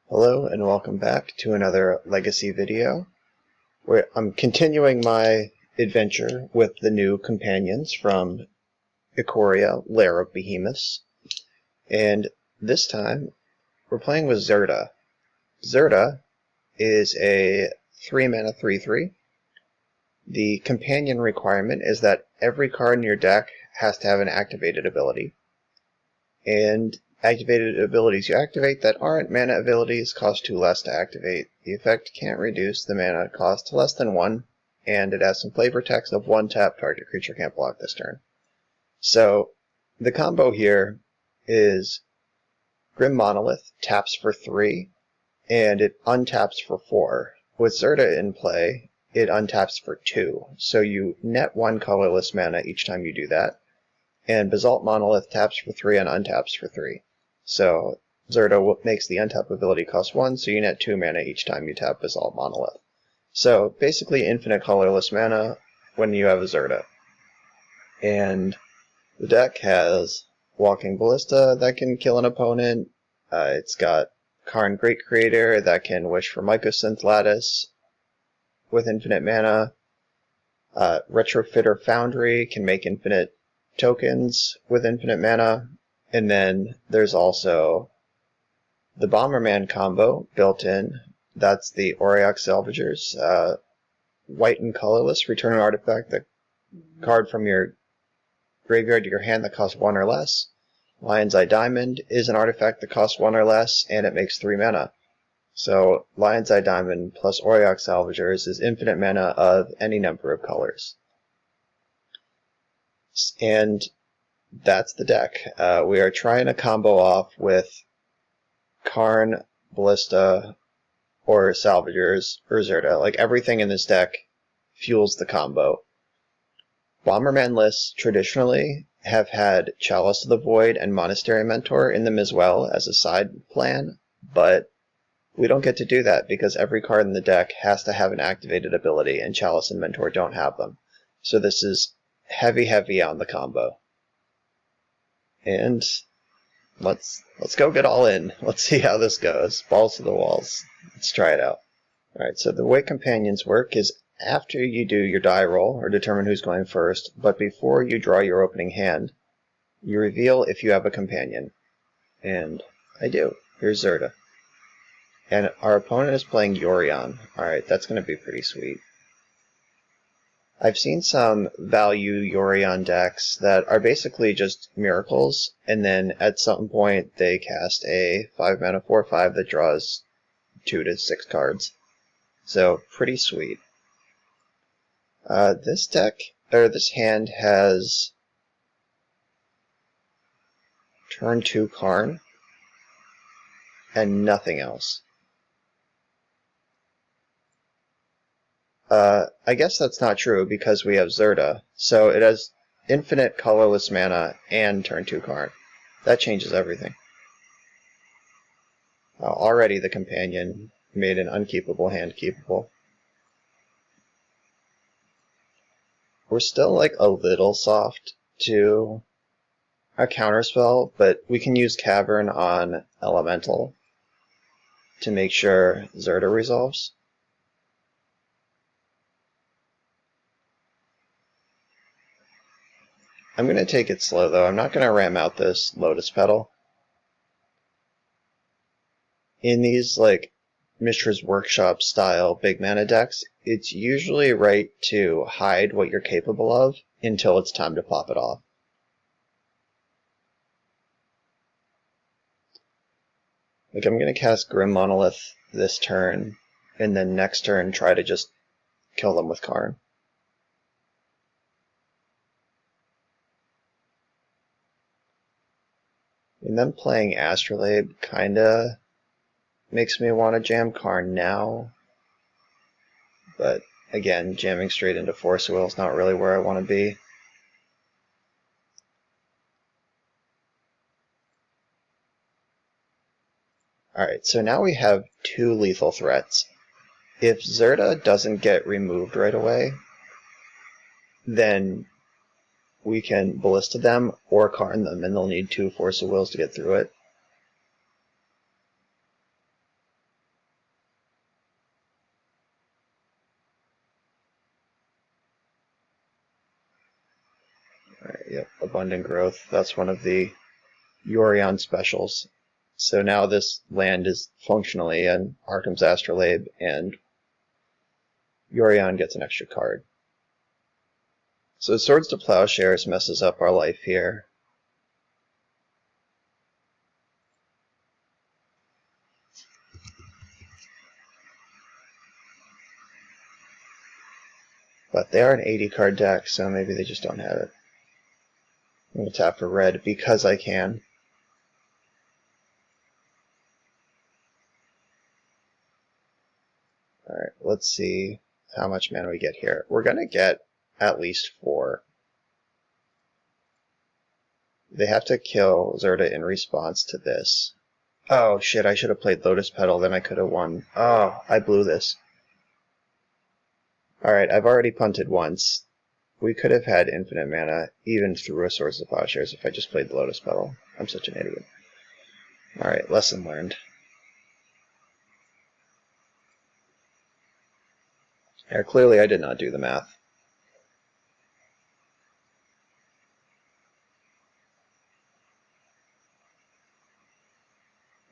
Hello and welcome back to another Legacy video, where I'm continuing my adventure with the new companions from Ikoria, Lair of Behemoths, and this time we're playing with Zirda. Zirda is a 3-mana 3/3. The companion requirement is that every card in your deck has to have an activated ability, and activated abilities you activate that aren't mana abilities cost 2 less to activate. The effect can't reduce the mana cost to less than 1, and it has some flavor text of 1 tap, target creature can't block this turn. So the combo here is Grim Monolith taps for 3, and it untaps for 4. With Zirda in play, it untaps for 2, so you net 1 colorless mana each time you do that. And Basalt Monolith taps for 3 and untaps for 3. So Zirda makes the untap ability cost 1, so you net 2 mana each time you tap Basalt Monolith. So basically infinite colorless mana when you have a Zirda. And the deck has Walking Ballista that can kill an opponent. It's got Karn Great Creator that can wish for Mycosynth Lattice with infinite mana. Retrofitter Foundry can make infinite tokens with infinite mana, and then there's also the Bomberman combo built in. That's the Auriok Salvagers. White and colorless, return an artifact, the card from your graveyard to your hand that costs 1 or less. Lion's Eye Diamond is an artifact that costs 1 or less, and it makes 3 mana. So Lion's Eye Diamond plus Auriok Salvagers is infinite mana of any number of colors. And that's the deck. We are trying to combo off with Karn, Ballista, or Salvagers, or Zirda. Like, everything in this deck fuels the combo. Bomberman lists traditionally have had Chalice of the Void and Monastery Mentor in them as well as a side plan, but we don't get to do that because every card in the deck has to have an activated ability, and Chalice and Mentor don't have them. So this is heavy on the combo. And let's go get all in. Let's see how this goes. Balls to the walls. Let's try it out. Alright, so the way companions work is after you do your die roll, or determine who's going first, but before you draw your opening hand, you reveal if you have a companion. And I do. Here's Zirda. And our opponent is playing Yorion. Alright, that's going to be pretty sweet. I've seen some value Yorion decks that are basically just miracles, and then at some point they cast a 5-mana 4/5 that draws 2 to 6 cards. So, pretty sweet. This hand has turn 2 Karn, and nothing else. I guess that's not true because we have Zirda, so it has infinite colorless mana and turn 2 Karn. That changes everything. Already the companion made an unkeepable hand keepable. We're still like a little soft to a counterspell, but we can use Cavern on Elemental to make sure Zirda resolves. I'm going to take it slow, though. I'm not going to ram out this Lotus Petal. In these, like, Mishra's Workshop style big mana decks, it's usually right to hide what you're capable of until it's time to pop it off. Like, I'm going to cast Grim Monolith this turn, and then next turn try to just kill them with Karn. And then playing Astrolabe kinda makes me want to jam Karn now. But again, jamming straight into Force Will is not really where I want to be. Alright, so now we have 2 lethal threats. If Zirda doesn't get removed right away, then we can Ballista them or Karn them, and they'll need 2 Force of Wills to get through it. Yep, Abundant Growth. That's one of the Yorion specials. So now this land is functionally an Arkham's Astrolabe, and Yorion gets an extra card. So Swords to Plowshares messes up our life here. But they are an 80 card deck, so maybe they just don't have it. I'm going to tap for red because I can. Alright, let's see how much mana we get here. We're going to get at least 4. They have to kill Zirda in response to this. Oh shit, I should have played Lotus Petal, then I could have won. Oh, I blew this. Alright, I've already punted once. We could have had infinite mana, even through a Swords to Plowshares, if I just played the Lotus Petal. I'm such an idiot. Alright, lesson learned. Yeah, clearly I did not do the math.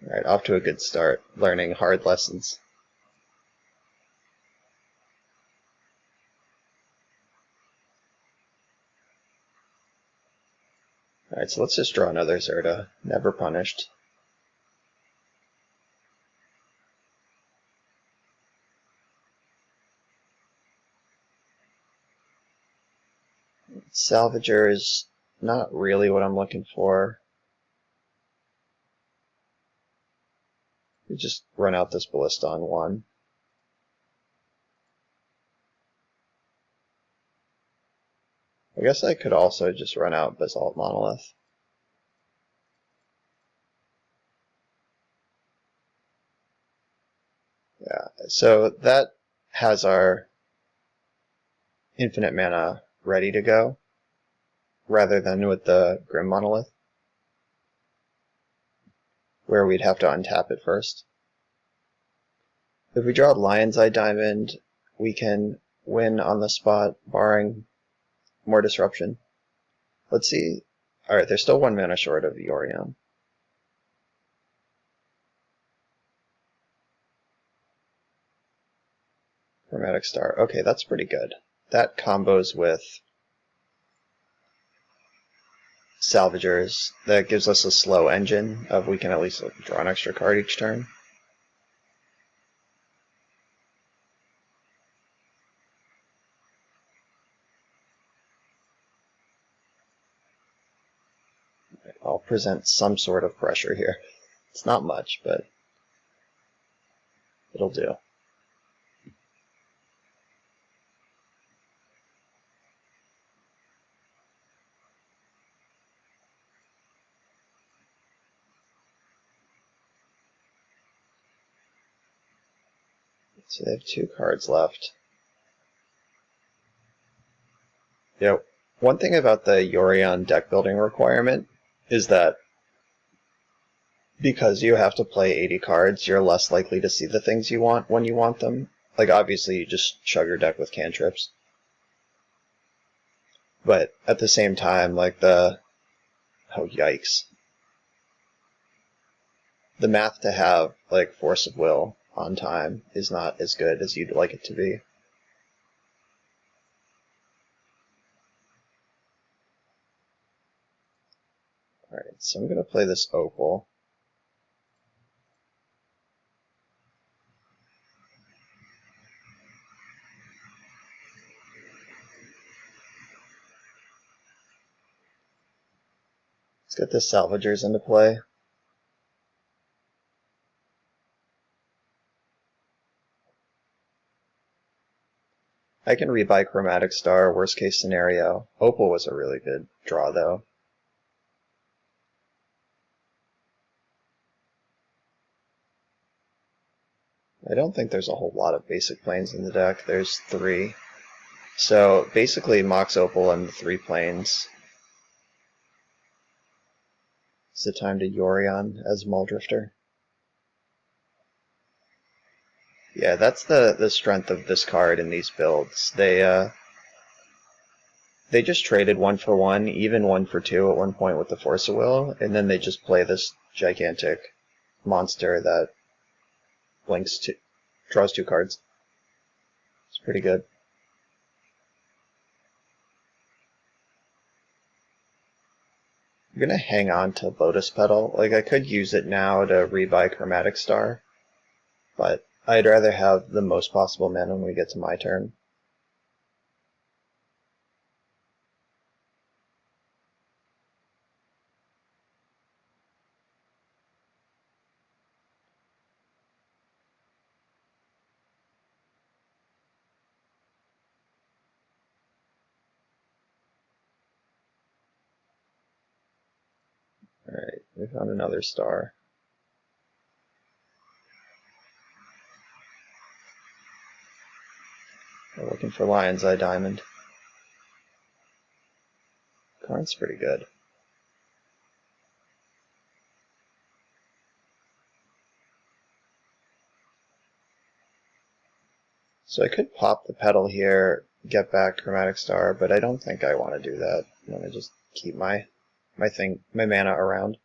Alright, off to a good start, learning hard lessons. Alright, so let's just draw another Zirda. Never punished. Salvager is not really what I'm looking for. We just run out this Ballista on 1. I guess I could also just run out Basalt Monolith. Yeah, so that has our infinite mana ready to go, rather than with the Grim Monolith, where we'd have to untap it first. If we draw Lion's Eye Diamond, we can win on the spot, barring more disruption. Let's see. Alright, there's still 1 mana short of Yorion. Chromatic Star. Okay, that's pretty good. That combos with Salvagers. That gives us a slow engine of we can at least draw an extra card each turn. I'll present some sort of pressure here. It's not much, but it'll do. So they have 2 cards left. Yeah, one thing about the Yorion deck building requirement is that because you have to play 80 cards, you're less likely to see the things you want when you want them. Like, obviously, you just shove your deck with cantrips. But at the same time, like oh, yikes. The math to have, like, Force of Will on time is not as good as you'd like it to be. Alright, so I'm going to play this Opal. Let's get the Salvagers into play. I can rebuy Chromatic Star, worst case scenario. Opal was a really good draw, though. I don't think there's a whole lot of basic planes in the deck. There's 3. So basically Mox Opal and the 3 planes. It's the time to Yorion as Muldrifter. Yeah, that's the strength of this card in these builds. They they just traded 1-for-1, even 1-for-2 at one point with the Force of Will, and then they just play this gigantic monster that draws 2 cards. It's pretty good. I'm gonna hang on to Lotus Petal. Like, I could use it now to rebuy Chromatic Star, but I'd rather have the most possible mana when we get to my turn. Alright, we found another star. We're looking for Lion's Eye Diamond. Karn's pretty good. So I could pop the Petal here, get back Chromatic Star, but I don't think I want to do that. I want to just keep my mana around.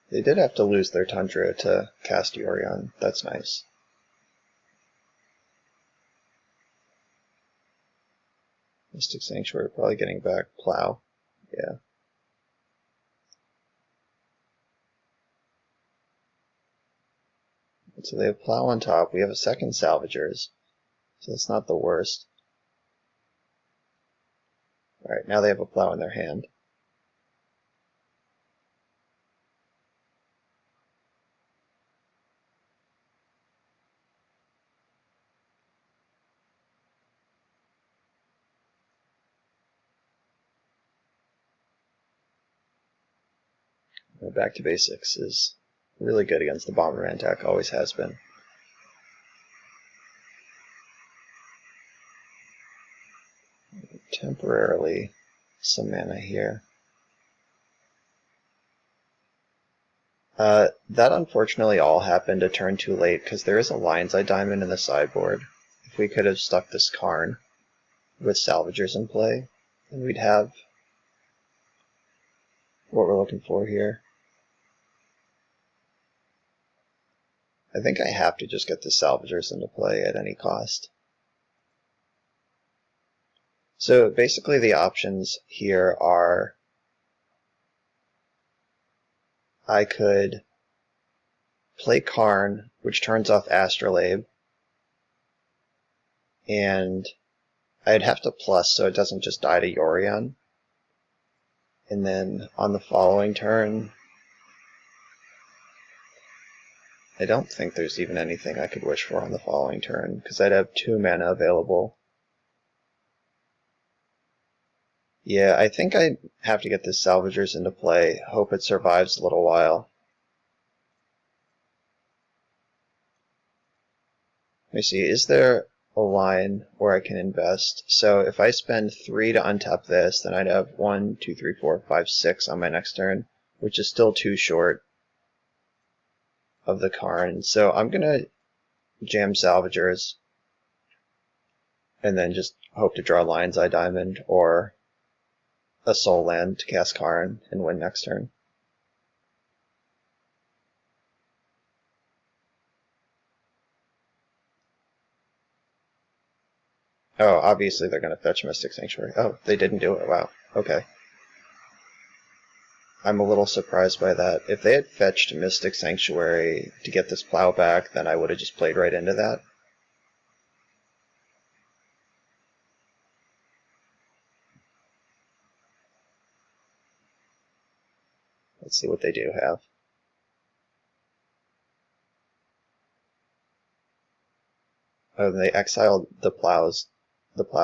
They did have to lose their Tundra to cast Yorion. That's nice. Mystic Sanctuary probably getting back Plow. Yeah. So they have Plow on top. We have a second Salvagers. So that's not the worst. Alright, now they have a Plow in their hand. Back to Basics is really good against the Bomberman deck, always has been. Temporarily some mana here. That unfortunately all happened a turn too late because there is a Lion's Eye Diamond in the sideboard. If we could have stuck this Karn with Salvagers in play, then we'd have what we're looking for here. I think I have to just get the Salvagers into play at any cost. So basically the options here are I could play Karn, which turns off Astrolabe, and I'd have to plus so it doesn't just die to Yorion. And then on the following turn, I don't think there's even anything I could wish for on the following turn, because I'd have 2 mana available. Yeah, I think I have to get this Salvagers into play, hope it survives a little while. Let me see, is there a line where I can invest? So if I spend 3 to untap this, then I'd have 1, 2, 3, 4, 5, 6 on my next turn, which is still too short of the Karn. So I'm going to jam Salvagers and then just hope to draw Lion's Eye Diamond or a Soul Land to cast Karn and win next turn. Oh, obviously they're going to fetch Mystic Sanctuary. Oh, they didn't do it. Wow. Okay. I'm a little surprised by that. If they had fetched Mystic Sanctuary to get this Plow back, then I would have just played right into that. Let's see what they do have. Oh, they exiled the Plow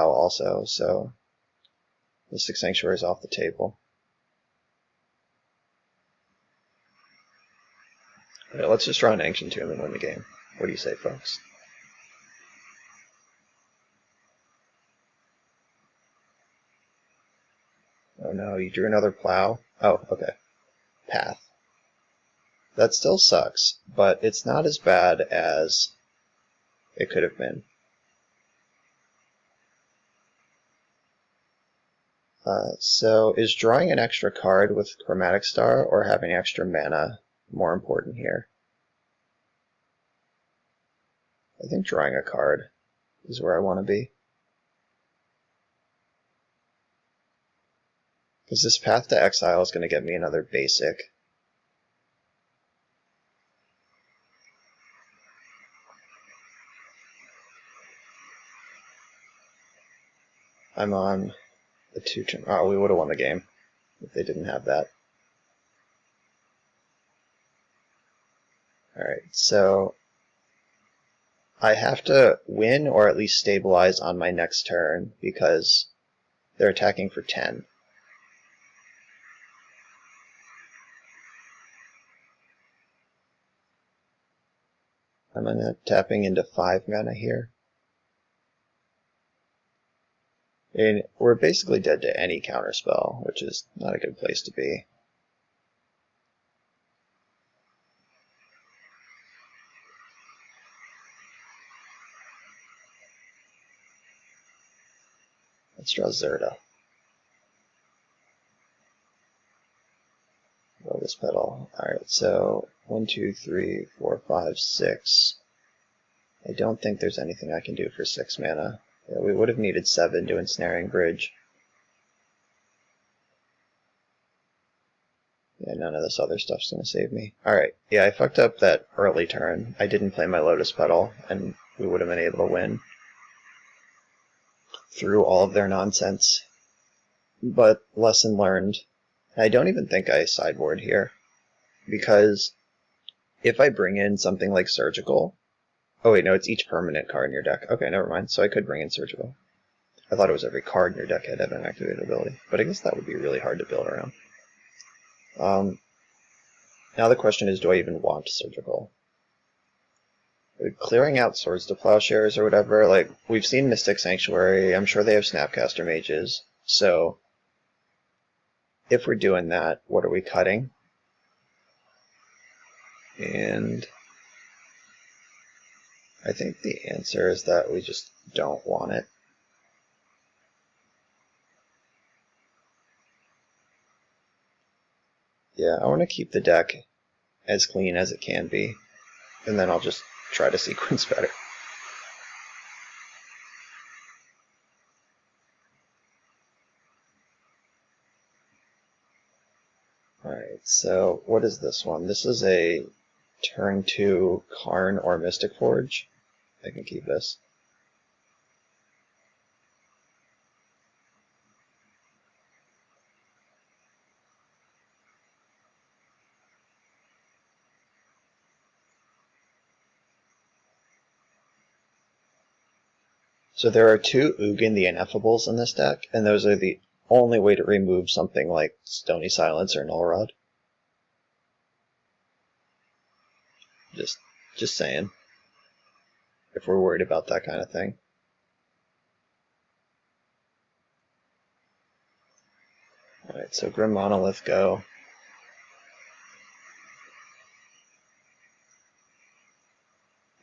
also, so Mystic Sanctuary is off the table. Right, let's just draw an Ancient Tomb and win the game. What do you say, folks? he drew another plow. Oh, okay. Path. That still sucks, but it's not as bad as it could have been. So is drawing an extra card with Chromatic Star or having extra mana more important here? I think drawing a card is where I want to be. Because this Path to Exile is going to get me another basic. I'm on the 2-turn. Oh, we would have won the game if they didn't have that. Alright, so I have to win or at least stabilize on my next turn because they're attacking for 10. I'm tapping into 5 mana here. And we're basically dead to any counterspell, which is not a good place to be. Let's draw Zirda. Lotus Petal. Alright, so 1, 2, 3, 4, 5, 6. I don't think there's anything I can do for 6 mana. Yeah, we would have needed 7 to Ensnaring Bridge. Yeah, none of this other stuff's going to save me. Alright, yeah, I fucked up that early turn. I didn't play my Lotus Petal, and we would have been able to win through all of their nonsense. But lesson learned. I don't even think I sideboard here, because if I bring in something like Surgical... Oh wait, no, it's each permanent card in your deck. Okay, never mind, so I could bring in Surgical. I thought it was every card in your deck had an activated ability, but I guess that would be really hard to build around. Now the question is, do I even want Surgical? Clearing out Swords to Plowshares or whatever, like, we've seen Mystic Sanctuary, I'm sure they have Snapcaster Mages, so if we're doing that, what are we cutting? And I think the answer is that we just don't want it. Yeah, I want to keep the deck as clean as it can be, and then I'll just try to sequence better. Alright, so what is this one? This is a turn 2 Karn or Mystic Forge. I can keep this. So there are 2 Ugin the Ineffables in this deck, and those are the only way to remove something like Stony Silence or Null Rod. Just saying. If we're worried about that kind of thing. Alright, so Grim Monolith go.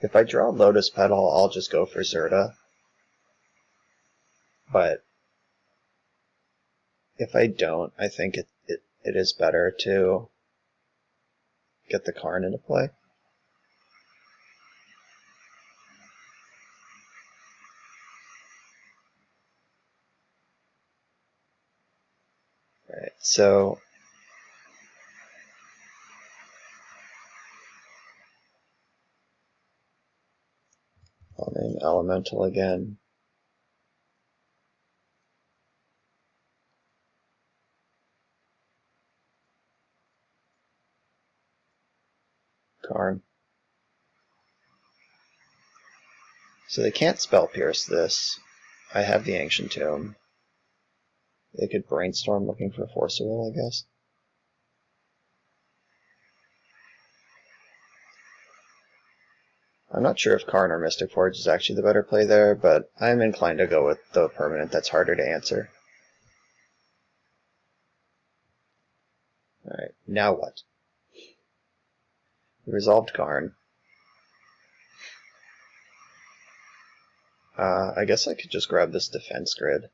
If I draw Lotus Petal, I'll just go for Zirda. But if I don't, I think it is better to get the Karn into play. Alright, so I'll name Elemental again. Karn. So they can't Spell Pierce this. I have the Ancient Tomb. They could Brainstorm looking for Force of Will, I guess. I'm not sure if Karn or Mystic Forge is actually the better play there, but I'm inclined to go with the permanent that's harder to answer. Now what? Resolved Karn. I guess I could just grab this defense grid.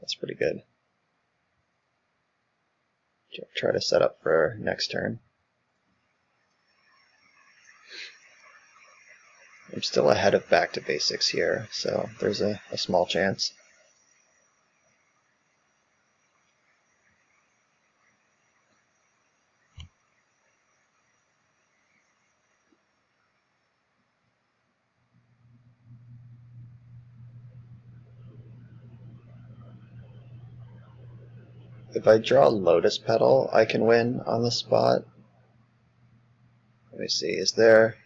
That's pretty good. Try to set up for next turn. I'm still ahead of back to basics here, so there's a small chance. If I draw Lotus Petal, I can win on the spot. Let me see, is there...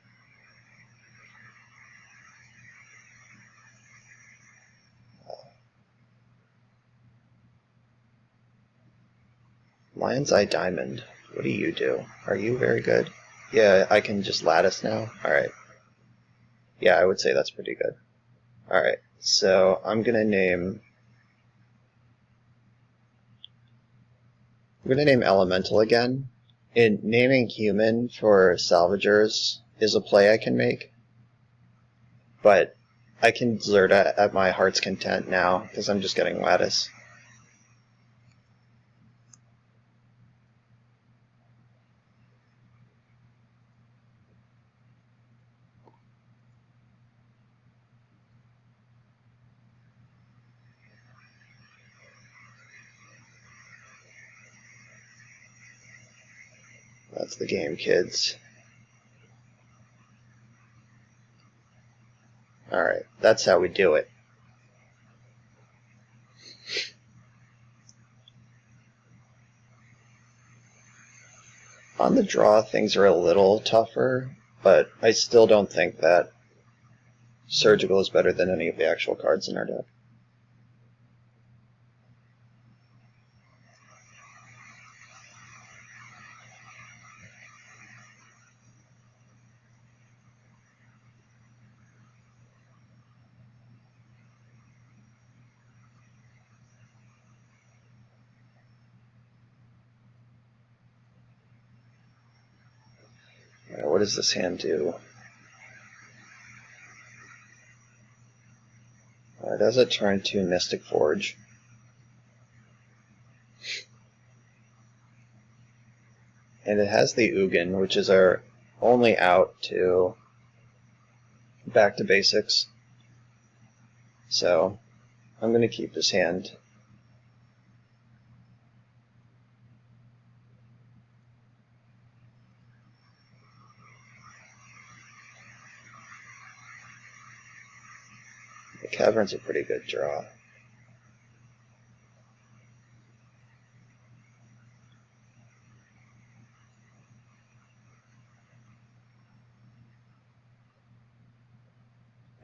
Lion's Eye Diamond. What do you do? Are you very good? Yeah, I can just lattice now? Alright. Yeah, I would say that's pretty good. Alright, so I'm gonna name Elemental again. And naming Human for Salvagers is a play I can make. But I can Zirda at my heart's content now, because I'm just getting lattice. That's the game, kids. Alright, that's how we do it. On the draw, things are a little tougher, but I still don't think that Surgical is better than any of the actual cards in our deck. Alright, what does this hand do? Does it turn to Mystic Forge? And it has the Ugin, which is our only out to back to basics. So I'm going to keep this hand. The Cavern's a pretty good draw.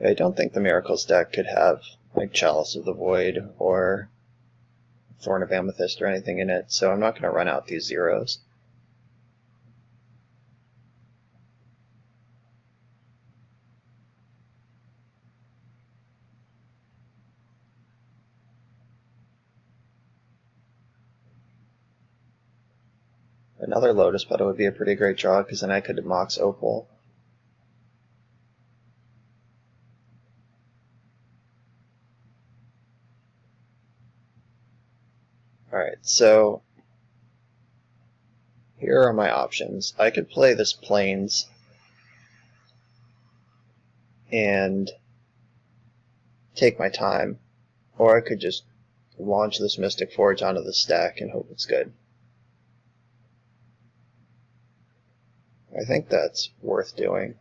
I don't think the Miracles deck could have like Chalice of the Void or Thorn of Amethyst or anything in it, so I'm not going to run out these zeros. Another Lotus Petal would be a pretty great draw, because then I could Mox Opal. Alright, so here are my options. I could play this Plains and take my time, or I could just launch this Mystic Forge onto the stack and hope it's good. I think that's worth doing.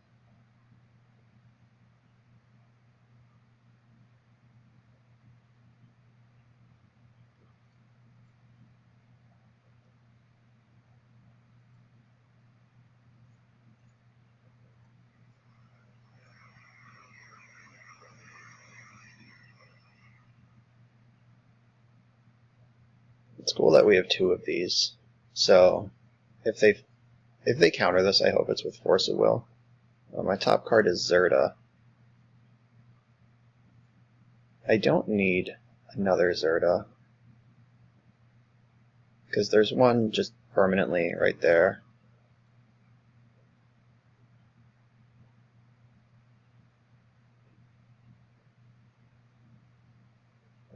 It's cool that we have two of these, so if they counter this, I hope it's with Force of Will. My top card is Zirda. I don't need another Zirda, because there's one just permanently right there.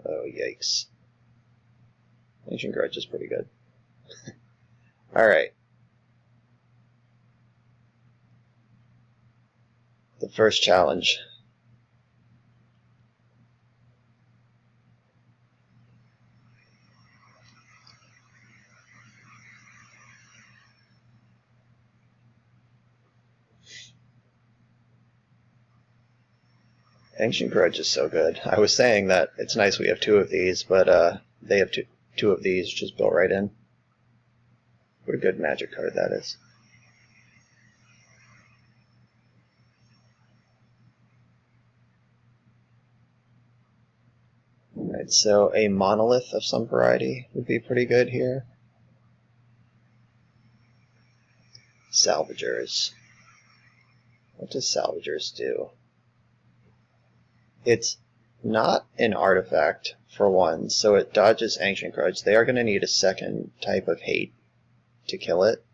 Oh, yikes. Ancient Grudge is pretty good. Alright. The first challenge. Ancient Grudge is so good. I was saying that it's nice we have two of these, but they have two of these just built right in. What a good magic card that is. Alright, so a monolith of some variety would be pretty good here. Salvagers. What does Salvagers do? It's not an artifact, for one, so it dodges Ancient Grudge. They are going to need a second type of hate to kill it.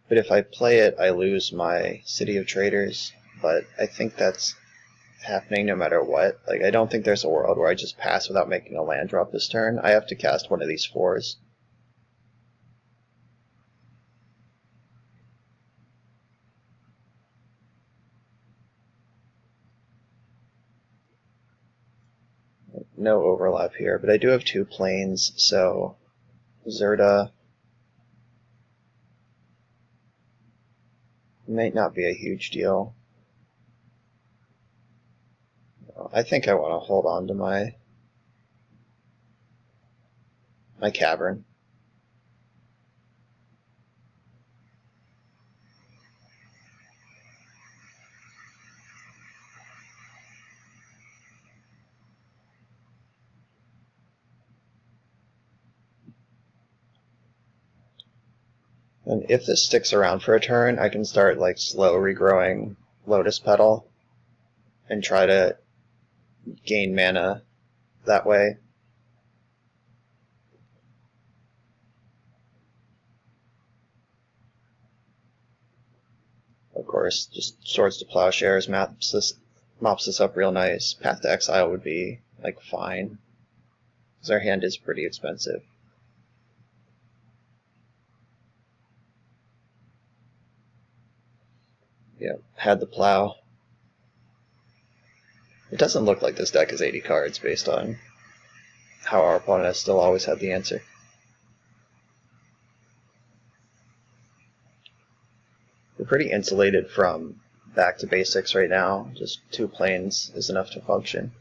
But if I play it, I lose my City of Traders, but I think that's happening no matter what. Like, I don't think there's a world where I just pass without making a land drop this turn. I have to cast one of these 4s. No overlap here, but I do have 2 planes, so Zirda might not be a huge deal. I think I want to hold on to my cavern. And if this sticks around for a turn, I can start like slow regrowing Lotus Petal and try to gain mana that way. Of course, just Swords to Plowshares mops this up real nice. Path to Exile would be like fine, because our hand is pretty expensive. Yep, had the Plow. It doesn't look like this deck is 80 cards based on how our opponent has still always had the answer. We're pretty insulated from back to basics right now. Just 2 planes is enough to function.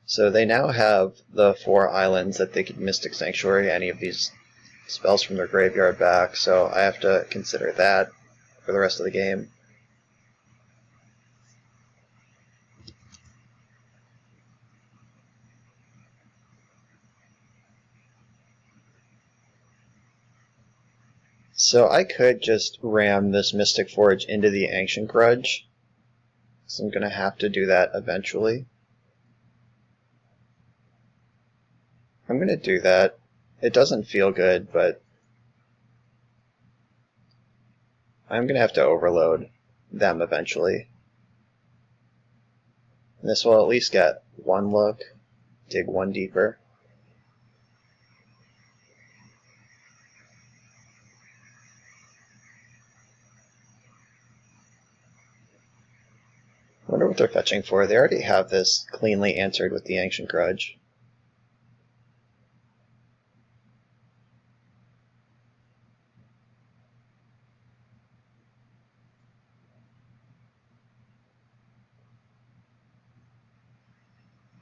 So they now have the 4 islands that they could Mystic Sanctuary any of these spells from their graveyard back, so I have to consider that for the rest of the game. So I could just ram this Mystic Forge into the Ancient Grudge, so I'm going to have to do that eventually. I'm going to do that. It doesn't feel good, but I'm going to have to overload them eventually. And this will at least get 1 look, dig 1 deeper. I wonder what they're fetching for. They already have this cleanly answered with the Ancient Grudge.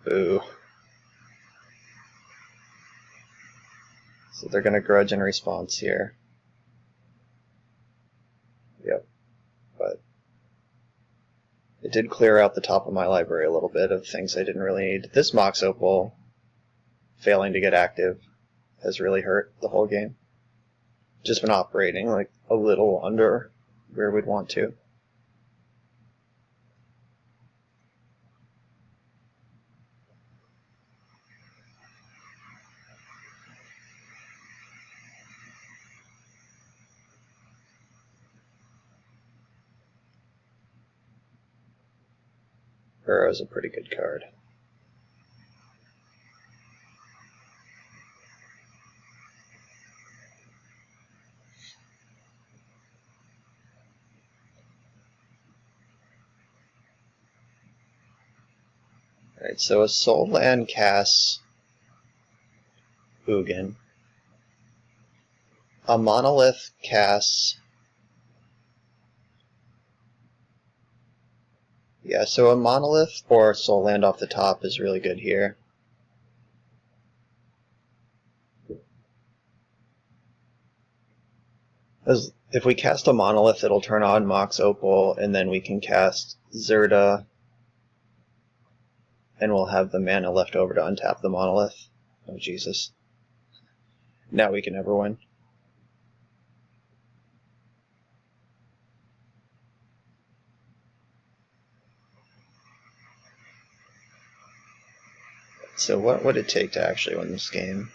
Boo. So they're going to grudge in response here. Yep. But it did clear out the top of my library a little bit of things I didn't really need. This Mox Opal failing to get active has really hurt the whole game. just been operating like a little under where we'd want to. Burrow's a pretty good card. Alright, so a soul land casts Ugin. A monolith casts... Yeah, so a monolith or soul land off the top is really good here. As if we cast a monolith, it'll turn on Mox Opal, and then we can cast Zirda, and we'll have the mana left over to untap the monolith. Oh, Jesus. Now we can never win. So what would it take to actually win this game?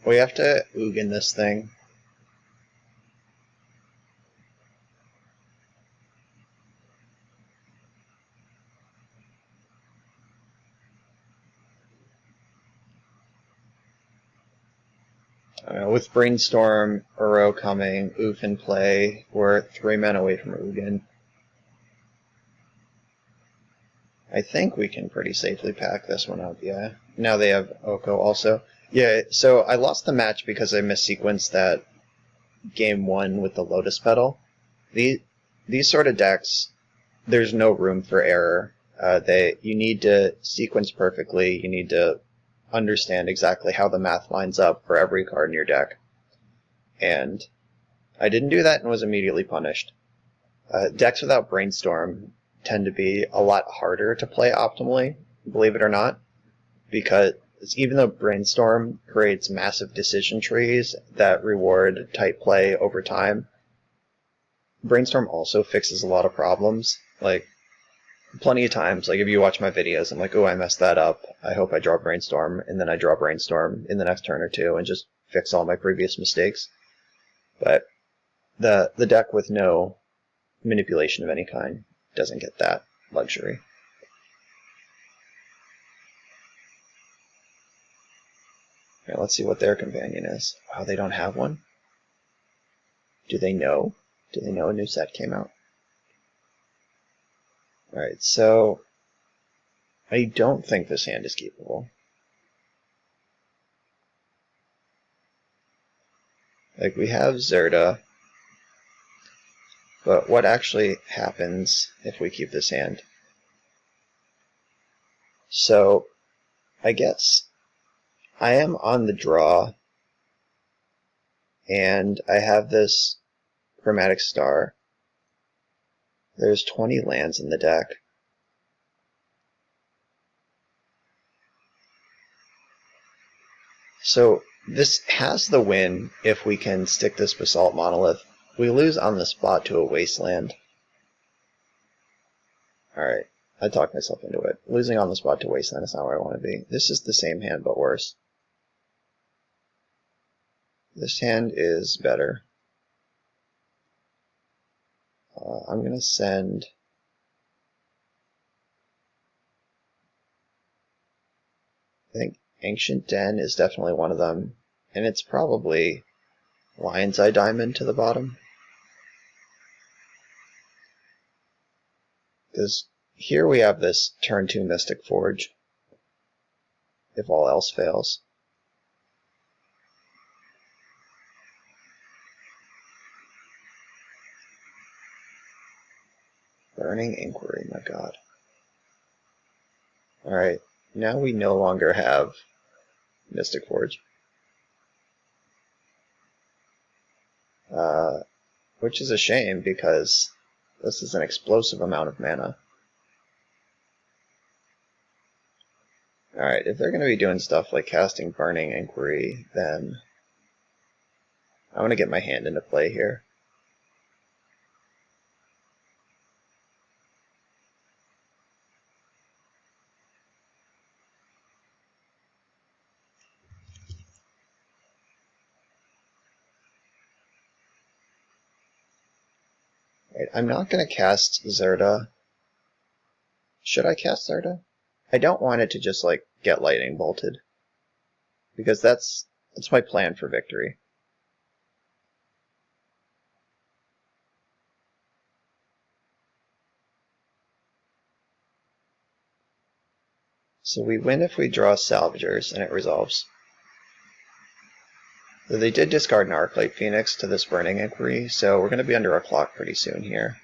We have to Ugin this thing. With Brainstorm, Uro coming, Oof in play, we're 3 men away from Ugin. I think we can pretty safely pack this one up, yeah. Now they have Oko also. Yeah, so I lost the match because I missequenced that game 1 with the Lotus Petal. These sort of decks, there's no room for error. You need to sequence perfectly, you need to understand exactly how the math lines up for every card in your deck. And I didn't do that and was immediately punished. Decks without Brainstorm tend to be a lot harder to play optimally, believe it or not, because even though Brainstorm creates massive decision trees that reward tight play over time, Brainstorm also fixes a lot of problems. Like, plenty of times, like if you watch my videos, I'm like, oh, I messed that up. I hope I draw Brainstorm, and then I draw Brainstorm in the next turn or two and just fix all my previous mistakes. But the deck with no manipulation of any kind doesn't get that luxury. Okay, let's see what their companion is. Wow, they don't have one? Do they know? Do they know a new set came out? Alright, so I don't think this hand is keepable. Like, we have Zirda, but what actually happens if we keep this hand? So, I guess I am on the draw, and I have this Chromatic Star. There's 20 lands in the deck. So this has the win if we can stick this Basalt Monolith. We lose on the spot to a Wasteland. Alright, I talked myself into it. Losing on the spot to Wasteland is not where I want to be. This is the same hand, but worse. This hand is better. I'm going to send... I think Ancient Den is definitely one of them, and it's probably Lion's Eye Diamond to the bottom. Because here we have this turn 2 Mystic Forge, if all else fails. Burning Inquiry, my god. Alright, now we no longer have Mystic Forge. Which is a shame, because this is an explosive amount of mana. Alright, if they're going to be doing stuff like casting Burning Inquiry, then I want to get my hand into play here. Right, I'm not going to cast Zirda. Should I cast Zirda? I don't want it to just like get lightning bolted, because that's my plan for victory. So we win if we draw Salvagers and it resolves. They did discard an Arclight Phoenix to this Burning Inquiry, so we're going to be under a clock pretty soon here.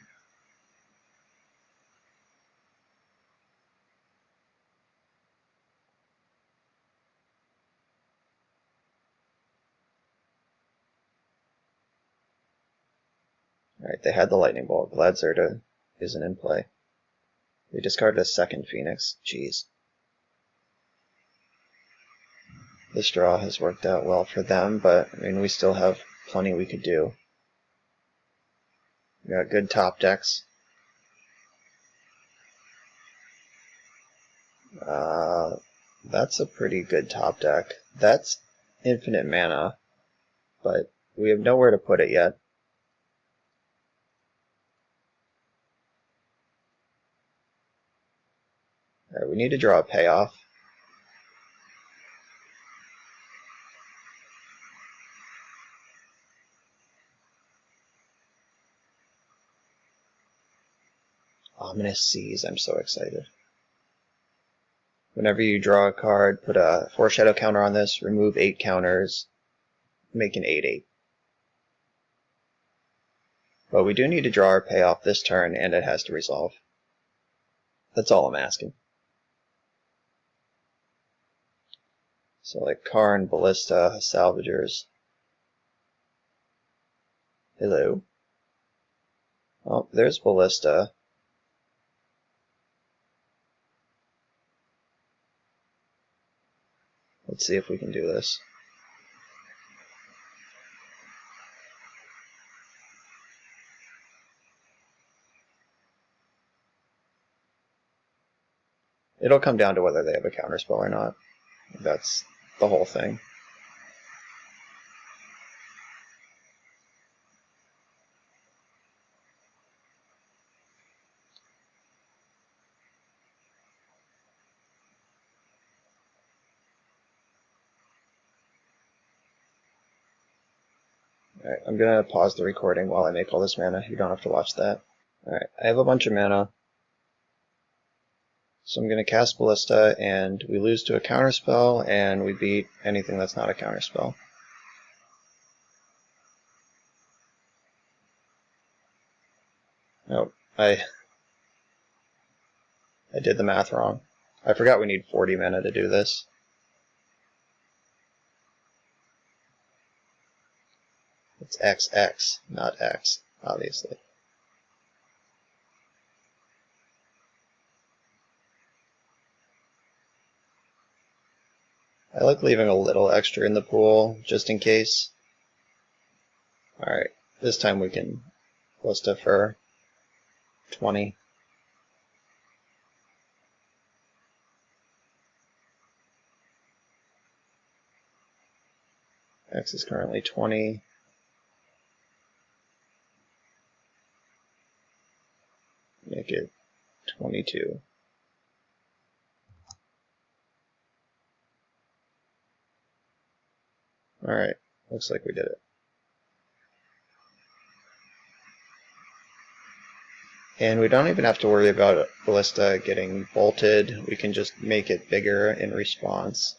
Alright, they had the Lightning Bolt. Glad Zirda isn't in play. They discarded a second Phoenix. Jeez. This draw has worked out well for them, but I mean, we still have plenty we could do. We got good top decks. That's a pretty good top deck. That's infinite mana, but we have nowhere to put it yet. Alright, we need to draw a payoff. Ominous Seas, I'm so excited. Whenever you draw a card, put a foreshadow counter on this, remove 8 counters, make an 8/8. But we do need to draw our payoff this turn, and it has to resolve. That's all I'm asking. So like Karn, Ballista, Salvagers. Hello. Oh, there's Ballista. Let's see if we can do this. It'll come down to whether they have a counterspell or not. That's the whole thing. Alright, I'm gonna pause the recording while I make all this mana. You don't have to watch that. Alright, I have a bunch of mana. So I'm gonna cast Ballista, and we lose to a counterspell, and we beat anything that's not a counterspell. Nope, I did the math wrong. I forgot we need 40 mana to do this. It's XX, not X, obviously. I like leaving a little extra in the pool, just in case. Alright, this time we can Ballista for 20. X is currently 20. Make it 22. Alright, looks like we did it. And we don't even have to worry about Ballista getting bolted. We can just make it bigger in response.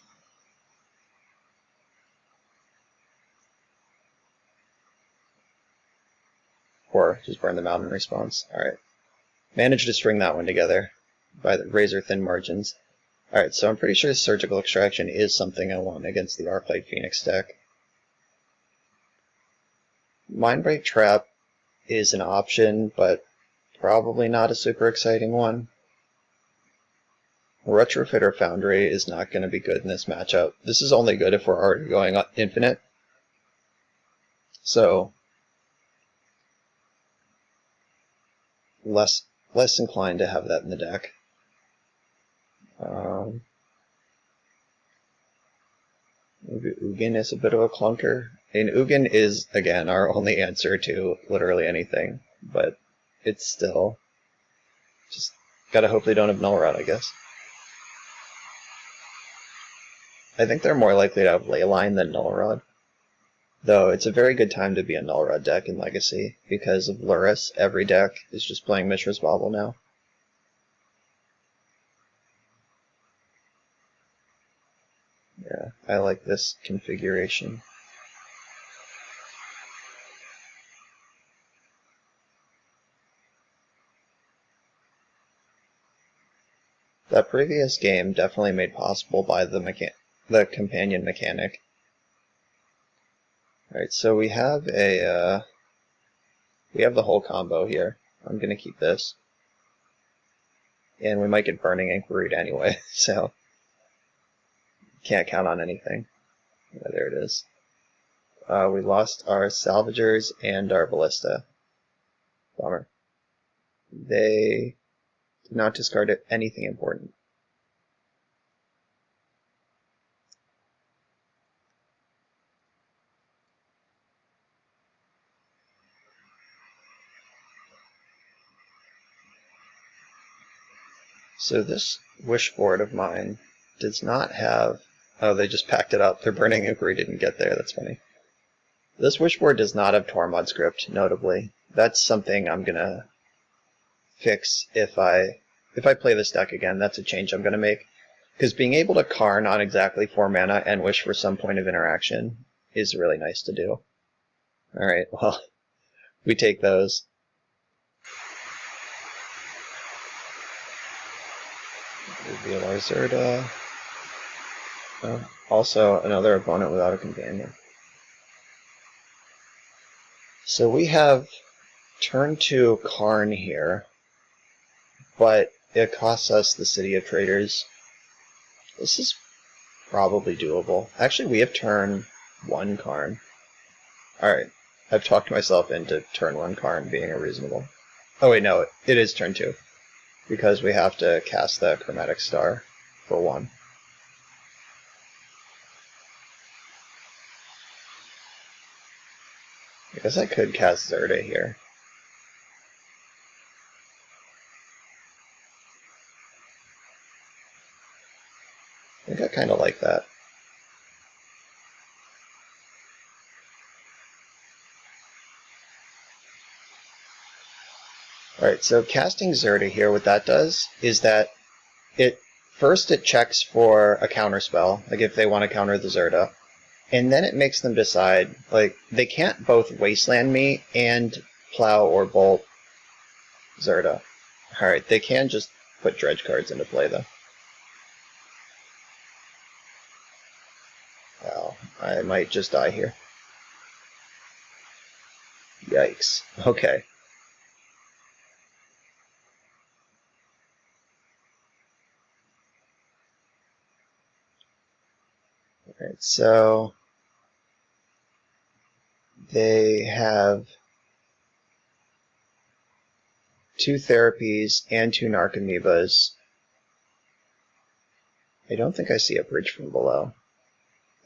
Or just burn them out in response. Alright. Managed to string that one together by the razor thin margins. Alright, so I'm pretty sure Surgical Extraction is something I want against the Arclight Phoenix deck. Mindbreak Trap is an option, but probably not a super exciting one. Retrofitter Foundry is not going to be good in this matchup. This is only good if we're already going infinite. So less inclined to have that in the deck. Maybe Ugin is a bit of a clunker. And Ugin is, again, our only answer to literally anything, but it's still just gotta hope they don't have Null Rod, I guess. I think they're more likely to have Leyline than Null Rod. Though it's a very good time to be a Null Rod deck in Legacy, because of Lurrus, every deck is just playing Mishra's Bauble now. Yeah, I like this configuration. That previous game definitely made possible by the companion mechanic. Alright, so we have the whole combo here. I'm gonna keep this. And we might get Burning Inquiry anyway, so can't count on anything. Yeah, there it is. We lost our Salvagers and our Ballista. Bummer. They did not discard anything important. So this wish board of mine does not have... Oh, they just packed it up. Their Burning Inquiry didn't get there. That's funny. This wish board does not have Tormod script, notably. That's something I'm gonna fix if I play this deck again. That's a change I'm gonna make. Because being able to Karn on exactly 4 mana and wish for some point of interaction is really nice to do. Alright, well, we take those. Reveal our Zirda. Also, another opponent without a companion. So we have turn 2 Karn here, but it costs us the City of Traders. This is probably doable. Actually, we have turn 1 Karn. Alright, I've talked myself into turn 1 Karn being a reasonable... Oh wait, no, it is turn 2. Because we have to cast the Chromatic Star for 1. I guess I could cast Zirda here. I think I kind of like that. Alright, so casting Zirda here, what that does is that it checks for a counterspell, like if they want to counter the Zirda, and then it makes them decide, like, they can't both Wasteland me and Plow or Bolt Zirda. Alright, they can just put dredge cards into play, though. Wow, I might just die here. Yikes. Okay. Alright, so they have 2 therapies and 2 Narcomoebas. I don't think I see a bridge from below.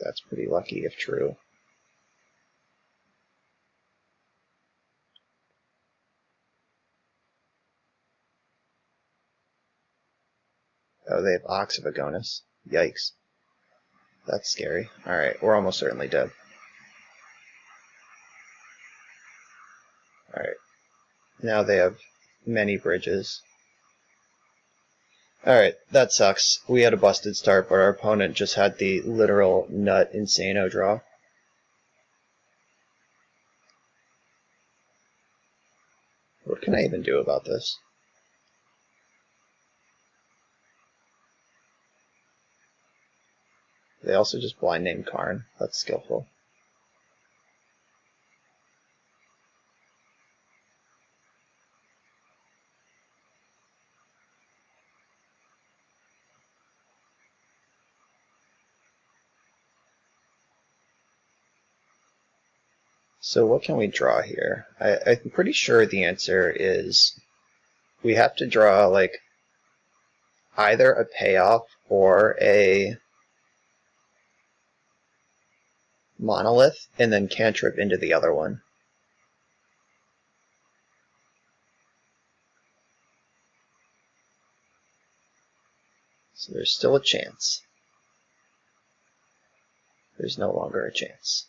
That's pretty lucky if true. Oh, they have Ox of Agonis. Yikes. That's scary. Alright, we're almost certainly dead. Alright. Now they have many bridges. Alright, that sucks. We had a busted start, but our opponent just had the literal nut insano draw. What can I even do about this? They also just blind name Karn. That's skillful. So what can we draw here? I'm pretty sure the answer is we have to draw like either a payoff or a monolith and then cantrip into the other one. So there's still a chance. There's no longer a chance.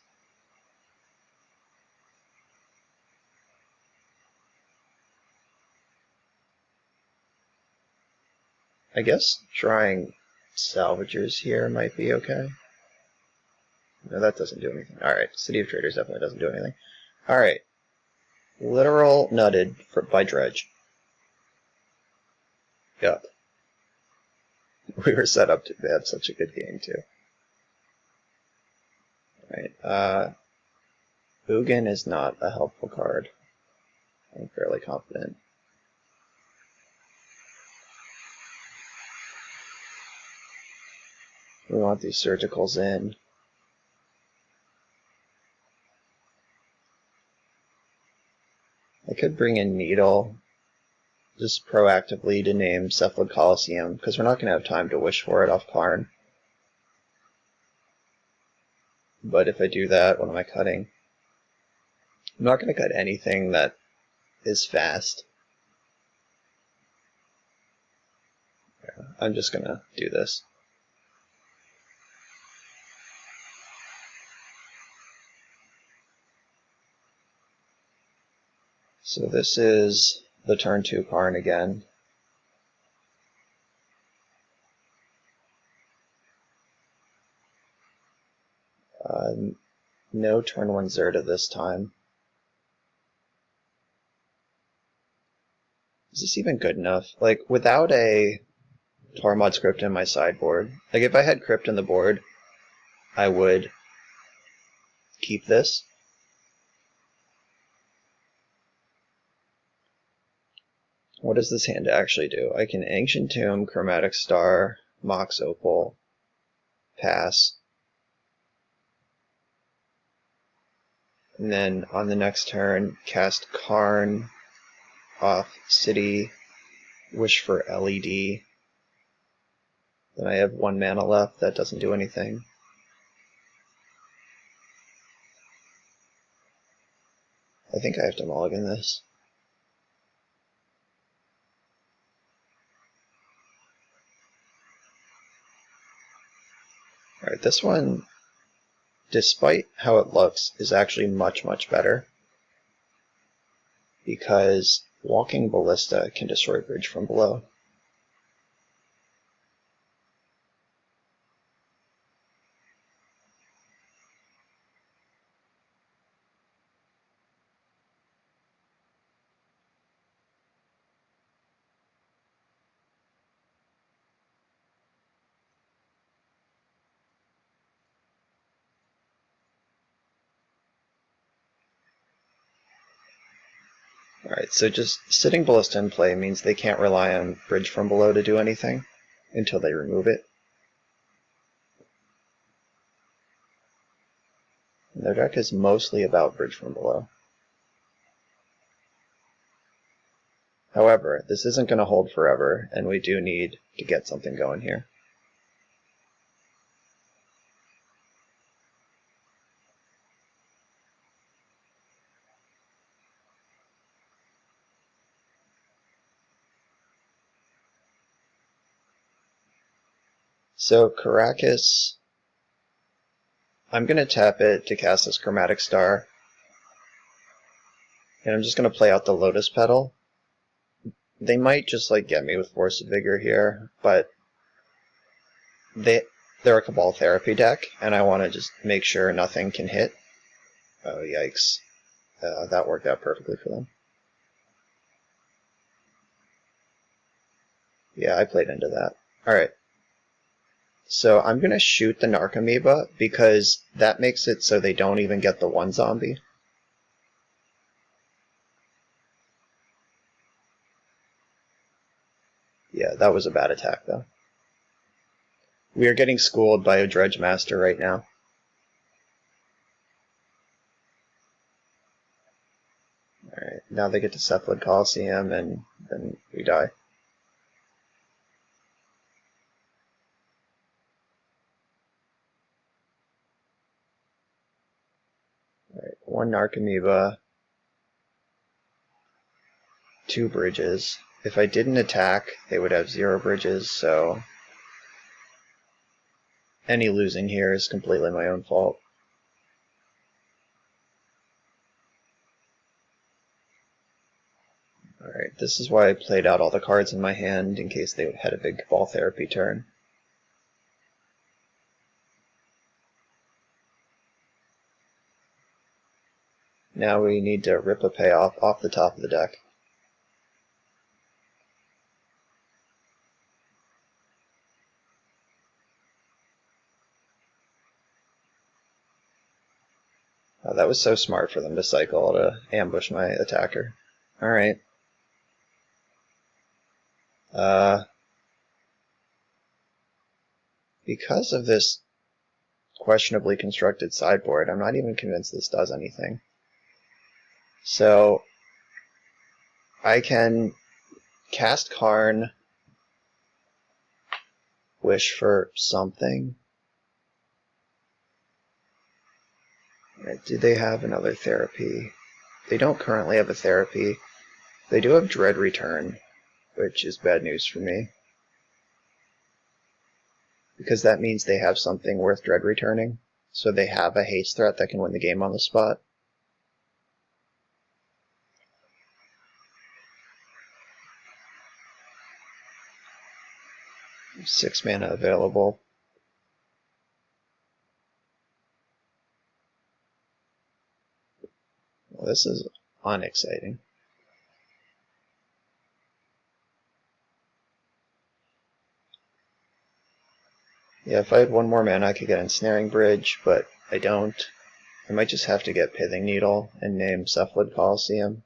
I guess trying salvagers here might be okay. No, that doesn't do anything. Alright, City of Traders definitely doesn't do anything. Alright. Literal nutted by Dredge. Yup. We were set up to have such a good game, too. Alright, Ugin is not a helpful card. I'm fairly confident. We want these surgicals in. I could bring in Needle, just proactively to name Cephalid Coliseum, because we're not going to have time to wish for it off Karn. But if I do that, what am I cutting? I'm not going to cut anything that is fast. Yeah, I'm just going to do this. So this is the turn 2 Karn again. No turn 1 Zirda this time. Is this even good enough? Like, without a Tormod's Crypt in my sideboard, like if I had Crypt in the board, I would keep this. What does this hand actually do? I can Ancient Tomb, Chromatic Star, Mox Opal, pass. And then on the next turn, cast Karn off City, wish for LED. Then I have 1 mana left, that doesn't do anything. I think I have to mulligan this. Alright, this one, despite how it looks, is actually much, much better. Because Walking Ballista can destroy Bridge from below. Alright, so just sitting Ballista in play means they can't rely on Bridge from below to do anything until they remove it. And their deck is mostly about Bridge from below. However, this isn't going to hold forever, and we do need to get something going here. So Caracas, I'm going to tap it to cast this Chromatic Star, and I'm just going to play out the Lotus Petal. They might just like get me with Force of Vigor here, but they're a Cabal Therapy deck, and I want to just make sure nothing can hit. Oh, yikes. That worked out perfectly for them. Yeah, I played into that. Alright. So I'm going to shoot the Narcomoeba because that makes it so they don't even get the 1 zombie. Yeah, that was a bad attack, though. We are getting schooled by a Dredge Master right now. now they get to Cephalid Coliseum, and then we die. Alright, 1 Narcomoeba, 2 bridges. If I didn't attack, they would have 0 bridges, so any losing here is completely my own fault. Alright, this is why I played out all the cards in my hand, in case they had a big ball therapy turn. Now we need to rip a payoff off the top of the deck. That was so smart for them to cycle to ambush my attacker. Alright. Because of this questionably constructed sideboard, I'm not even convinced this does anything. So, I can cast Karn, wish for something. Do they have another therapy? They don't currently have a therapy. They do have Dread Return, which is bad news for me. Because that means they have something worth Dread Returning. So they have a haste threat that can win the game on the spot. 6 mana available. Well, this is unexciting. Yeah, if I had 1 more mana, I could get Ensnaring Bridge, but I don't. I might just have to get Pithing Needle and name Cephalid Coliseum.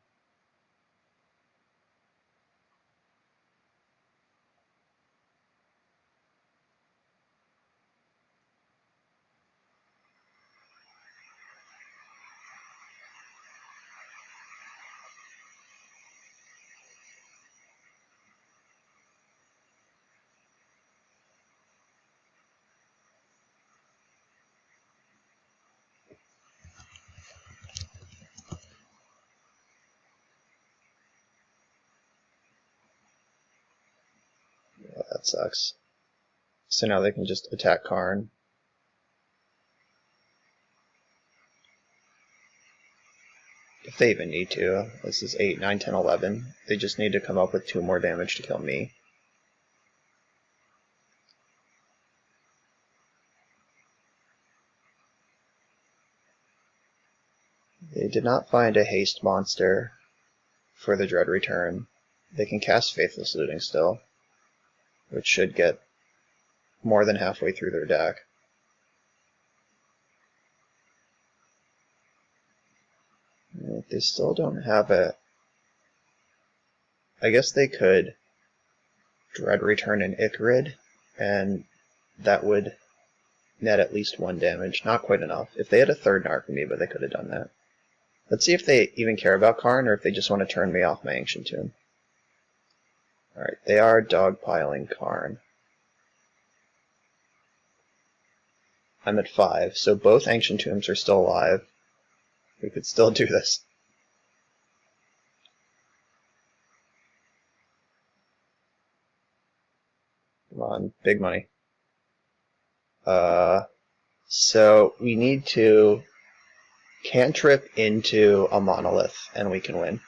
Yeah, that sucks. So now they can just attack Karn. If they even need to. This is 8, 9, 10, 11. They just need to come up with 2 more damage to kill me. They did not find a haste monster for the Dread Return. They can cast Faithless Looting still, which should get more than halfway through their deck. They still don't have a... I guess they could Dread Return an Icarid, and that would net at least 1 damage. Not quite enough. If they had a 3rd Narcomoeba, they could have done that. Let's see if they even care about Karn, or if they just want to turn me off my Ancient Tomb. Alright, they are dogpiling Karn. I'm at 5, so both Ancient Tombs are still alive. We could still do this. Come on, big money. So we need to cantrip into a monolith, and we can win.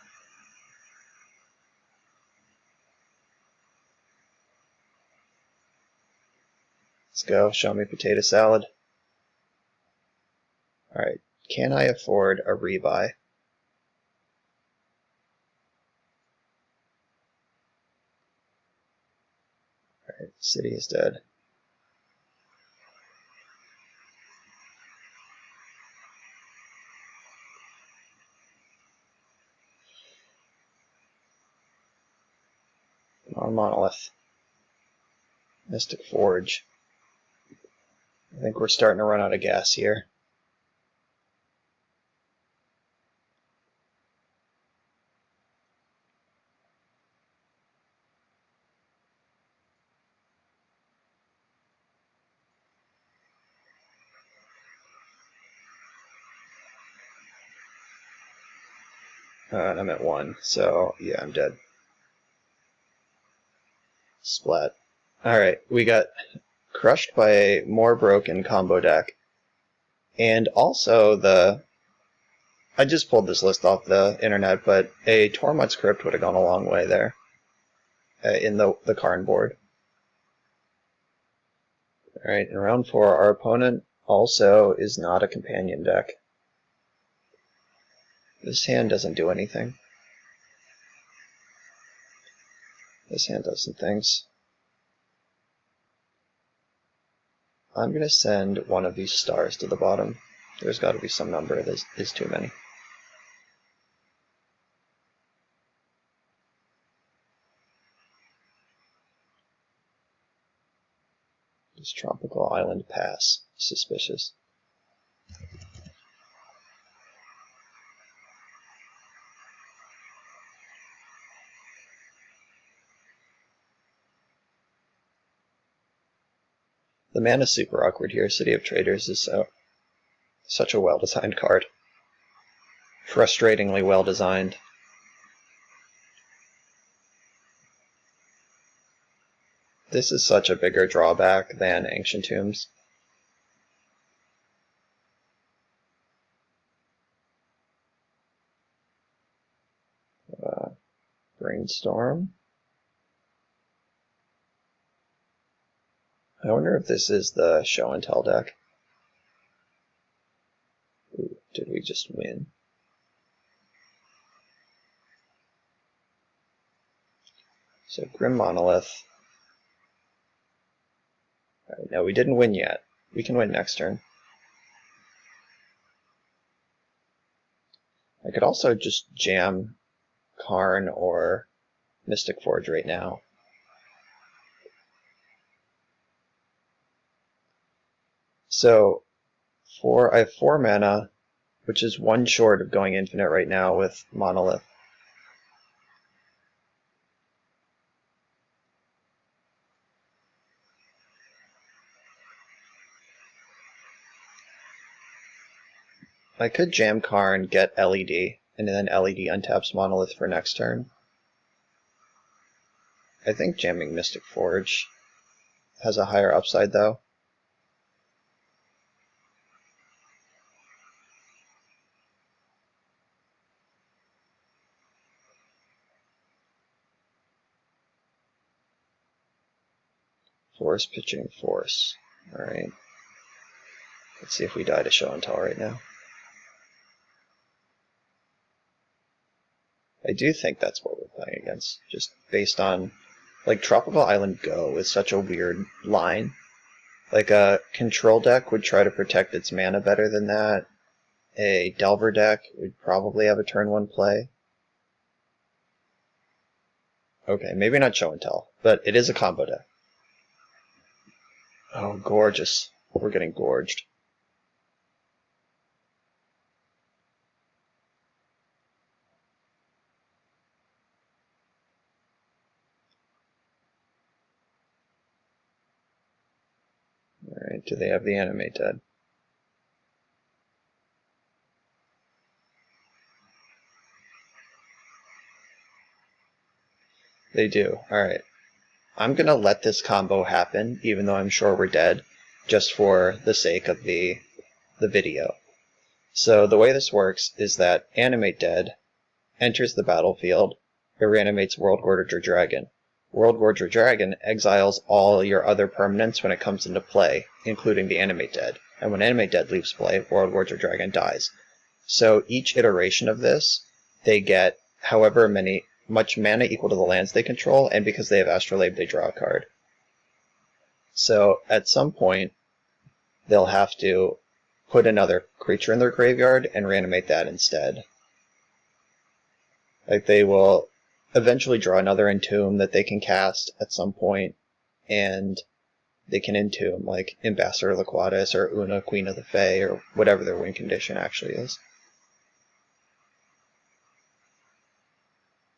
Let's go, show me potato salad. Alright, can I afford a rebuy? Alright, city is dead. Come on, monolith. Mystic Forge. I think we're starting to run out of gas here. And I'm at 1, so yeah, I'm dead. Splat. Alright, we got crushed by a more broken combo deck. And also I just pulled this list off the internet, but a Tormod's Crypt would have gone a long way there. In the Karn board. Alright, in round 4, our opponent also is not a companion deck. This hand doesn't do anything. This hand does some things. I'm going to send one of these stars to the bottom. There's got to be some number that is too many. This tropical island pass. Suspicious. The mana's super awkward here. City of Traders is such a well-designed card. Frustratingly well-designed. This is such a bigger drawback than Ancient Tombs. Brainstorm. I wonder if this is the show and tell deck. Ooh, did we just win? So Grim Monolith. Alright, no, we didn't win yet. We can win next turn. I could also just jam Karn or Mystic Forge right now. So I have 4 mana, which is 1 short of going infinite right now with Monolith. I could jam Karn, get LED, and then LED untaps Monolith for next turn. I think jamming Mystic Forge has a higher upside though. Force pitching force. Alright. Let's see if we die to show and tell right now. I do think that's what we're playing against, just based on, like, Tropical Island Go is such a weird line. Like, a control deck would try to protect its mana better than that. A Delver deck would probably have a turn 1 play. Okay, maybe not show and tell, but it is a combo deck. Oh, gorgeous. We're getting gorged. Alright, do they have the Animate Dead? They do. Alright. I'm gonna let this combo happen, even though I'm sure we're dead, just for the sake of the video. So the way this works is that Animate Dead enters the battlefield, it reanimates World Gorger Dragon. World Gorger Dragon exiles all your other permanents when it comes into play, including the Animate Dead. And when Animate Dead leaves play, World Gorger Dragon dies. So each iteration of this, they get however much mana equal to the lands they control, and because they have Astrolabe, they draw a card. So at some point, they'll have to put another creature in their graveyard and reanimate that instead. Like, they will eventually draw another Entomb that they can cast at some point, and they can Entomb, like, Ambassador Liquatus or Una, Queen of the Fae, or whatever their win condition actually is.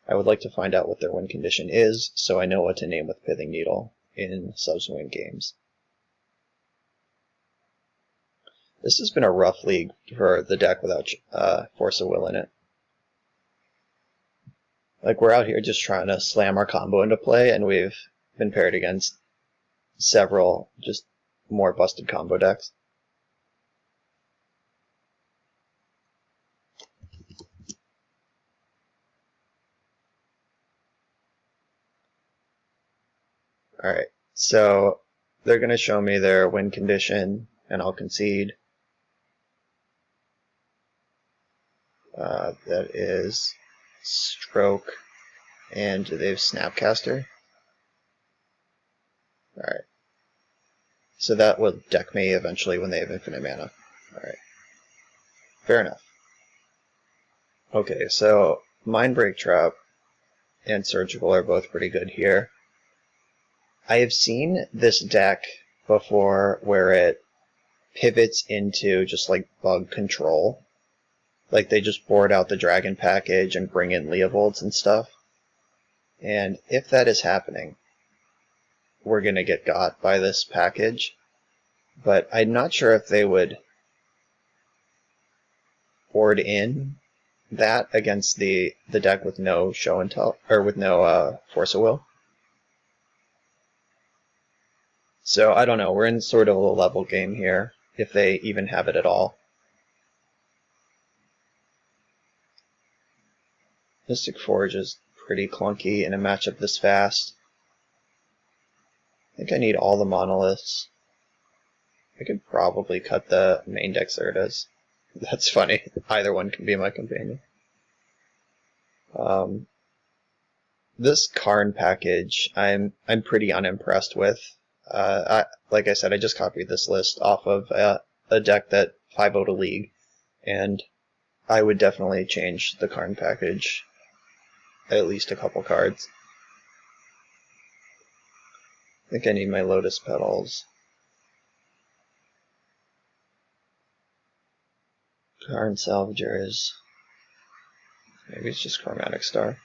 I would like to find out what their win condition is, so I know what to name with Pithing Needle in subsequent games. This has been a rough league for the deck without Force of Will in it. Like, we're out here just trying to slam our combo into play, and we've been paired against several just more busted combo decks. Alright, so they're going to show me their win condition, and I'll concede. That is Stroke, and they have Snapcaster. Alright. So that will deck me eventually when they have infinite mana. Alright. Fair enough. Okay, so Mindbreak Trap and Surgical are both pretty good here. I have seen this deck before where it pivots into just like bug control. Like they just board out the Dragon package and bring in Leovolds and stuff. And if that is happening, we're going to get got by this package. But I'm not sure if they would board in that against the deck with no show and tell, or with no Force of Will. So I don't know, we're in sort of a level game here, if they even have it at all. Mystic Forge is pretty clunky in a matchup this fast. I think I need all the monoliths. I could probably cut the main deck Zirdas. That's funny. Either one can be my companion. This Karn package, I'm pretty unimpressed with. Like I said, I just copied this list off of a deck that 5-0'd a league, and I would definitely change the Karn package at least a couple cards. I think I need my Lotus Petals. Karn Salvagers. Maybe it's just Chromatic Star.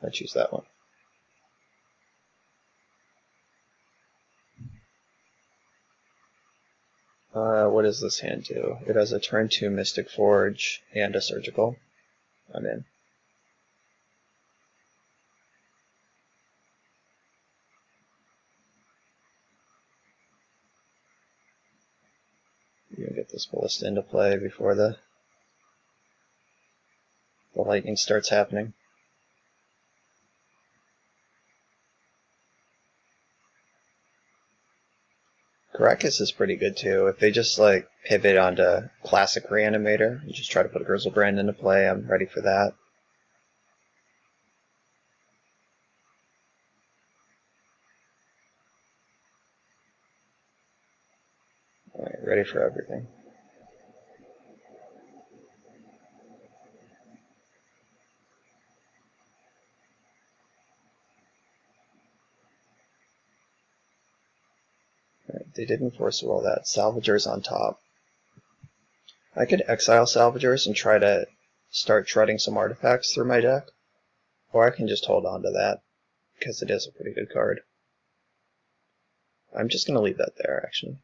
I choose that one. What does this hand do? It has a turn 2 Mystic Forge and a Surgical. I'm in. You can get this Ballista into play before the lightning starts happening. Karakas is pretty good too. If they just like pivot onto classic Reanimator and just try to put Grizzlebrand into play, I'm ready for that. Alright, ready for everything. Alright, they didn't force all that. Salvagers on top. I could exile Salvagers and try to start shredding some artifacts through my deck, or I can just hold on to that, because it is a pretty good card. I'm just going to leave that there, actually.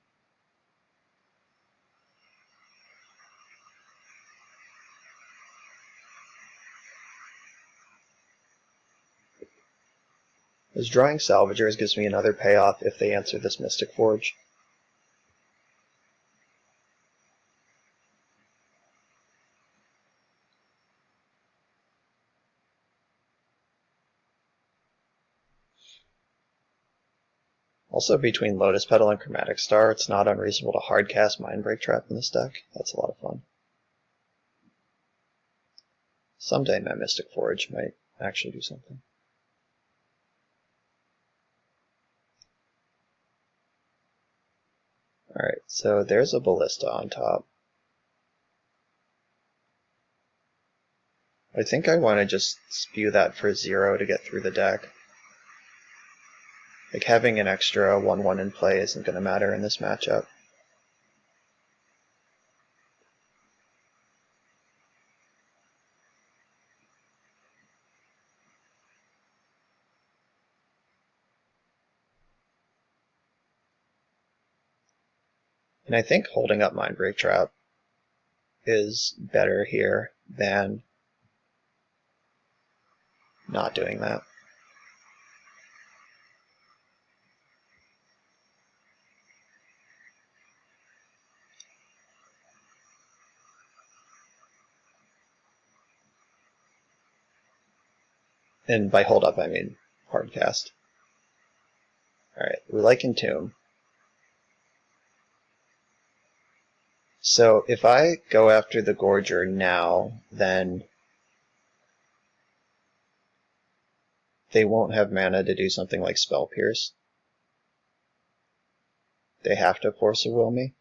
As drawing Salvagers gives me another payoff if they answer this Mystic Forge. Also, between Lotus Petal and Chromatic Star, it's not unreasonable to hardcast Mindbreak Trap in this deck. That's a lot of fun. Someday my Mystic Forge might actually do something. Alright, so there's a Ballista on top. I think I want to just spew that for 0 to get through the deck. Like, having an extra 1/1 in play isn't going to matter in this matchup. And I think holding up Mindbreak Trap is better here than not doing that. And by hold up, I mean hard cast. Alright, we like Entomb. So if I go after the Gorger now, then they won't have mana to do something like Spell Pierce. They have to Force of Will me.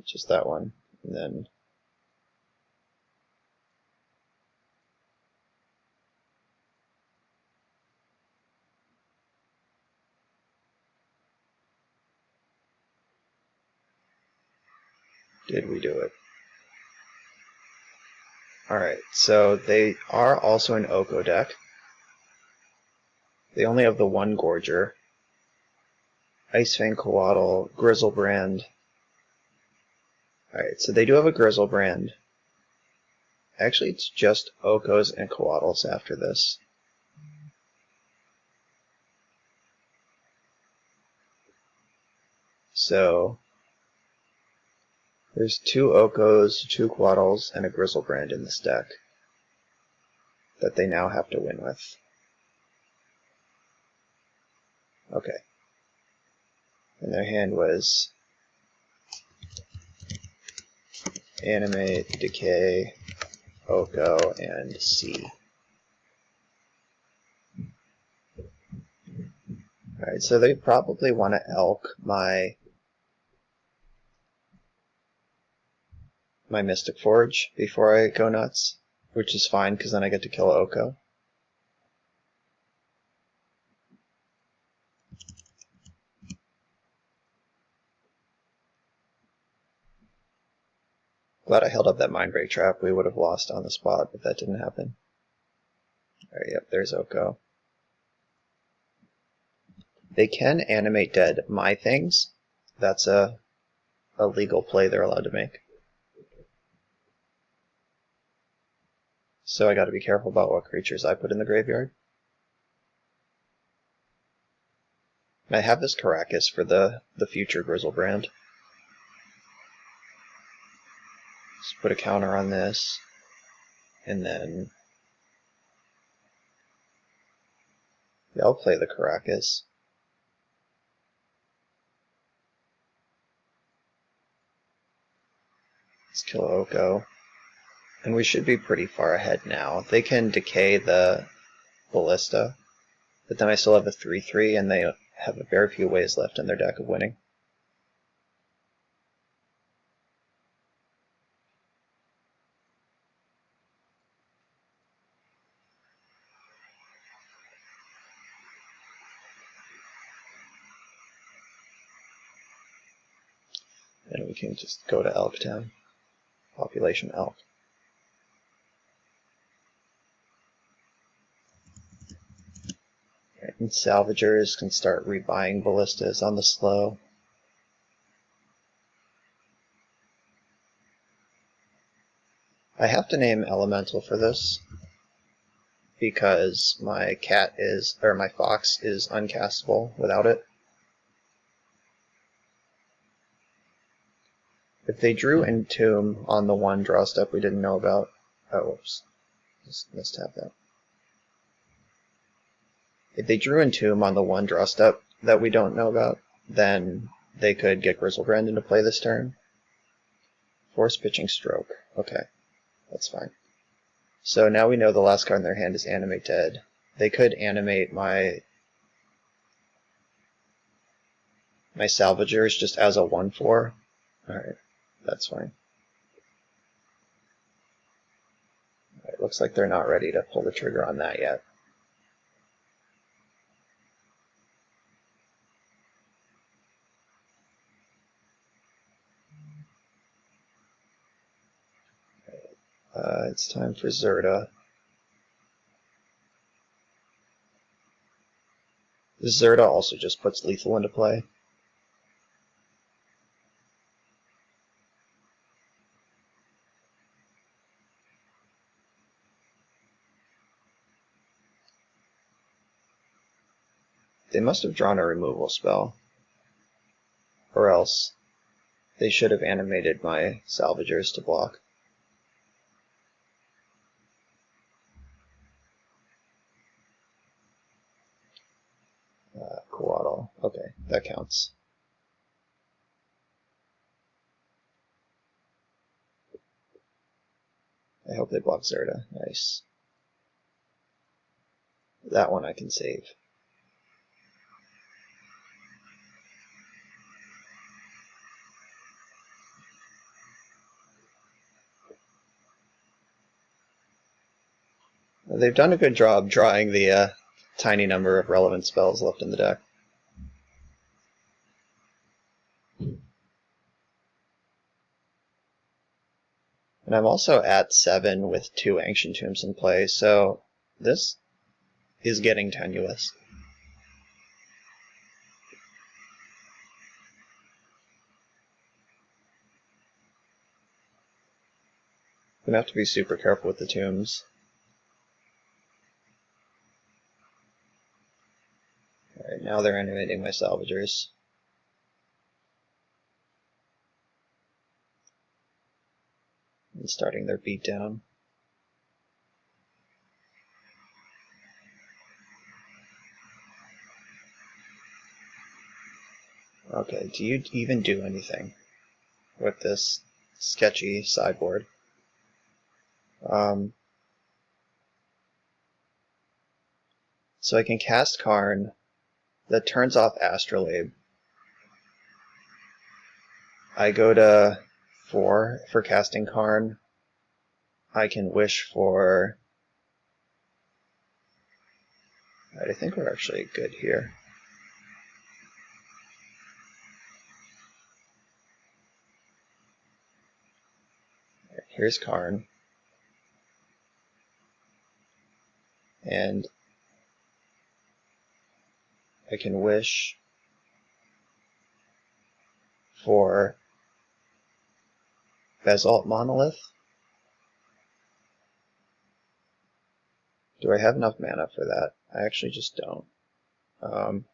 Just that one. And then did we do it? Alright, so they are also an Oko deck. They only have the one Gorger. Icefang Coatl, Grizzlebrand. Alright, so they do have a Grizzlebrand. Actually, it's just Okos and Coatls after this. So there's two Okos, two Coatls, and a Grizzlebrand in this deck that they now have to win with. Okay. And their hand was Animate, Decay, Oko, and C. Alright, so they probably want to Elk my Mystic Forge before I go nuts, which is fine because then I get to kill Oko. Glad I held up that Mindbreak Trap. We would have lost on the spot, but that didn't happen. Alright, yep, there's Oko. They can Animate Dead my things. That's a legal play they're allowed to make. So I gotta be careful about what creatures I put in the graveyard. And I have this Caracas for the future Grizzlebrand. Just put a counter on this, and then yeah, I'll play the Caracas. Let's kill Oko. And we should be pretty far ahead now. They can decay the Ballista, but then I still have a 3/3, and they have very few ways left in their deck of winning. And we can just go to Elktown. Population Elk. Right, and Salvagers can start rebuying Ballistas on the slow. I have to name Elemental for this because my fox is uncastable without it. If they drew Entomb on the one draw step we didn't know about, oh whoops, just mistap that. If they drew Entomb on the one draw step that we don't know about, then they could get Grizzlebrand into play this turn. Force Pitching Stroke. Okay, that's fine. So now we know the last card in their hand is Animate Dead. They could animate my Salvagers just as a 1/4. Alright, that's fine. It looks like they're not ready to pull the trigger on that yet. It's time for Zirda. Zirda also just puts lethal into play. They must have drawn a removal spell. Or else they should have animated my salvagers to block. Coatl. Okay, that counts. I hope they block Zirda. Nice. That one I can save. They've done a good job drawing the tiny number of relevant spells left in the deck. And I'm also at 7 with 2 Ancient Tombs in play, so this is getting tenuous. I'm gonna have to be super careful with the tombs. Alright, now they're animating my salvagers. And starting their beatdown. Okay, do you even do anything with this sketchy sideboard? So I can cast Karn. That turns off Astrolabe. I go to 4 for casting Karn. I can wish for... Alright, I think we're actually good here. Right, here's Karn. And I can wish for Basalt Monolith. Do I have enough mana for that? I actually just don't.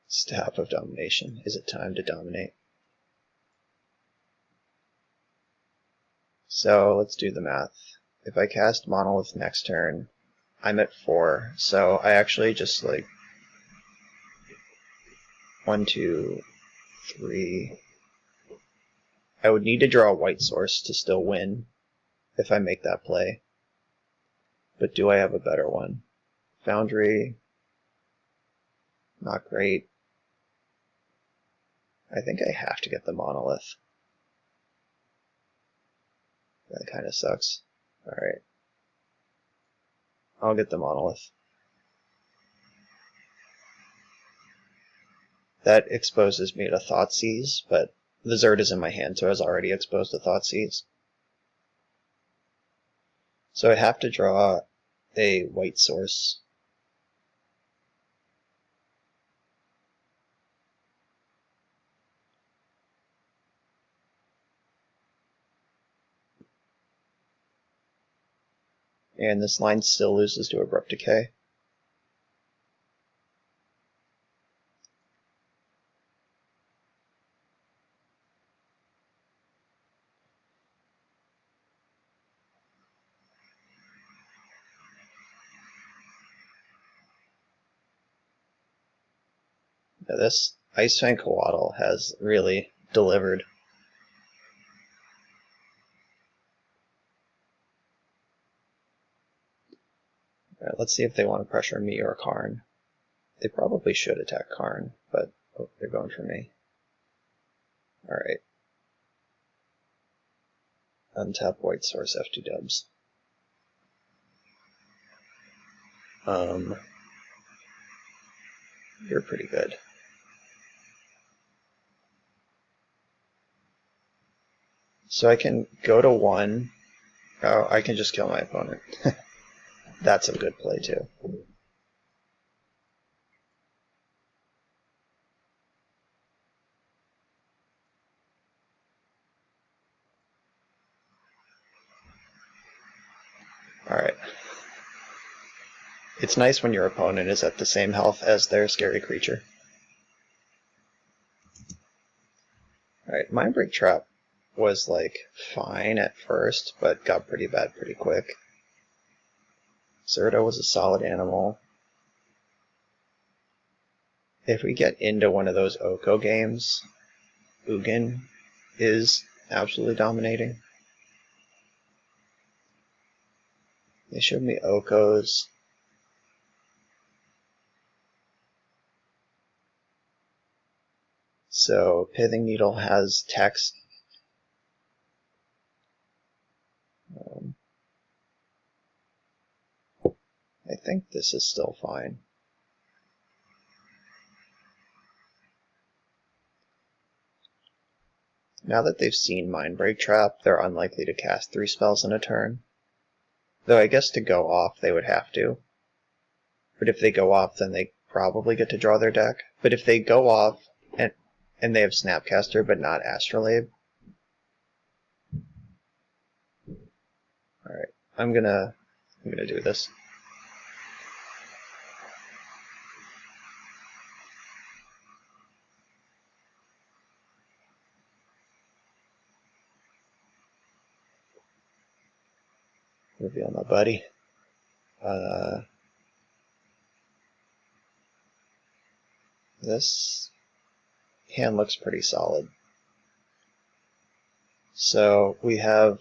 Staff of Domination. Is it time to dominate? So let's do the math. If I cast Monolith next turn, I'm at 4. So I actually just like 1, 2, 3. I would need to draw a white source to still win if I make that play. But do I have a better one? Foundry. Not great. I think I have to get the Monolith. That kind of sucks. Alright. I'll get the Monolith. That exposes me to Thoughtseize, but the Zird is in my hand, so I was already exposed to Thoughtseize. So I have to draw a white source. And this line still loses to Abrupt Decay. Now this Icefang Coatl has really delivered. Alright, let's see if they want to pressure me or Karn. They probably should attack Karn, but oh, they're going for me. Alright. Untap white source F2 dubs. You're pretty good. So I can go to 1. Oh, I can just kill my opponent. That's a good play too. Alright. It's nice when your opponent is at the same health as their scary creature. Alright, Mindbreak Trap was like fine at first, but got pretty bad pretty quick. Zirda was a solid animal. If we get into one of those Oko games, Ugin is absolutely dominating. They showed me Okos. So Pithing Needle has text. I think this is still fine. Now that they've seen Mindbreak Trap, they're unlikely to cast 3 spells in a turn. Though I guess to go off they would have to. But if they go off, then they probably get to draw their deck. But if they go off and they have Snapcaster but not Astrolabe, alright, I'm gonna do this. Reveal my buddy. This hand looks pretty solid. So we have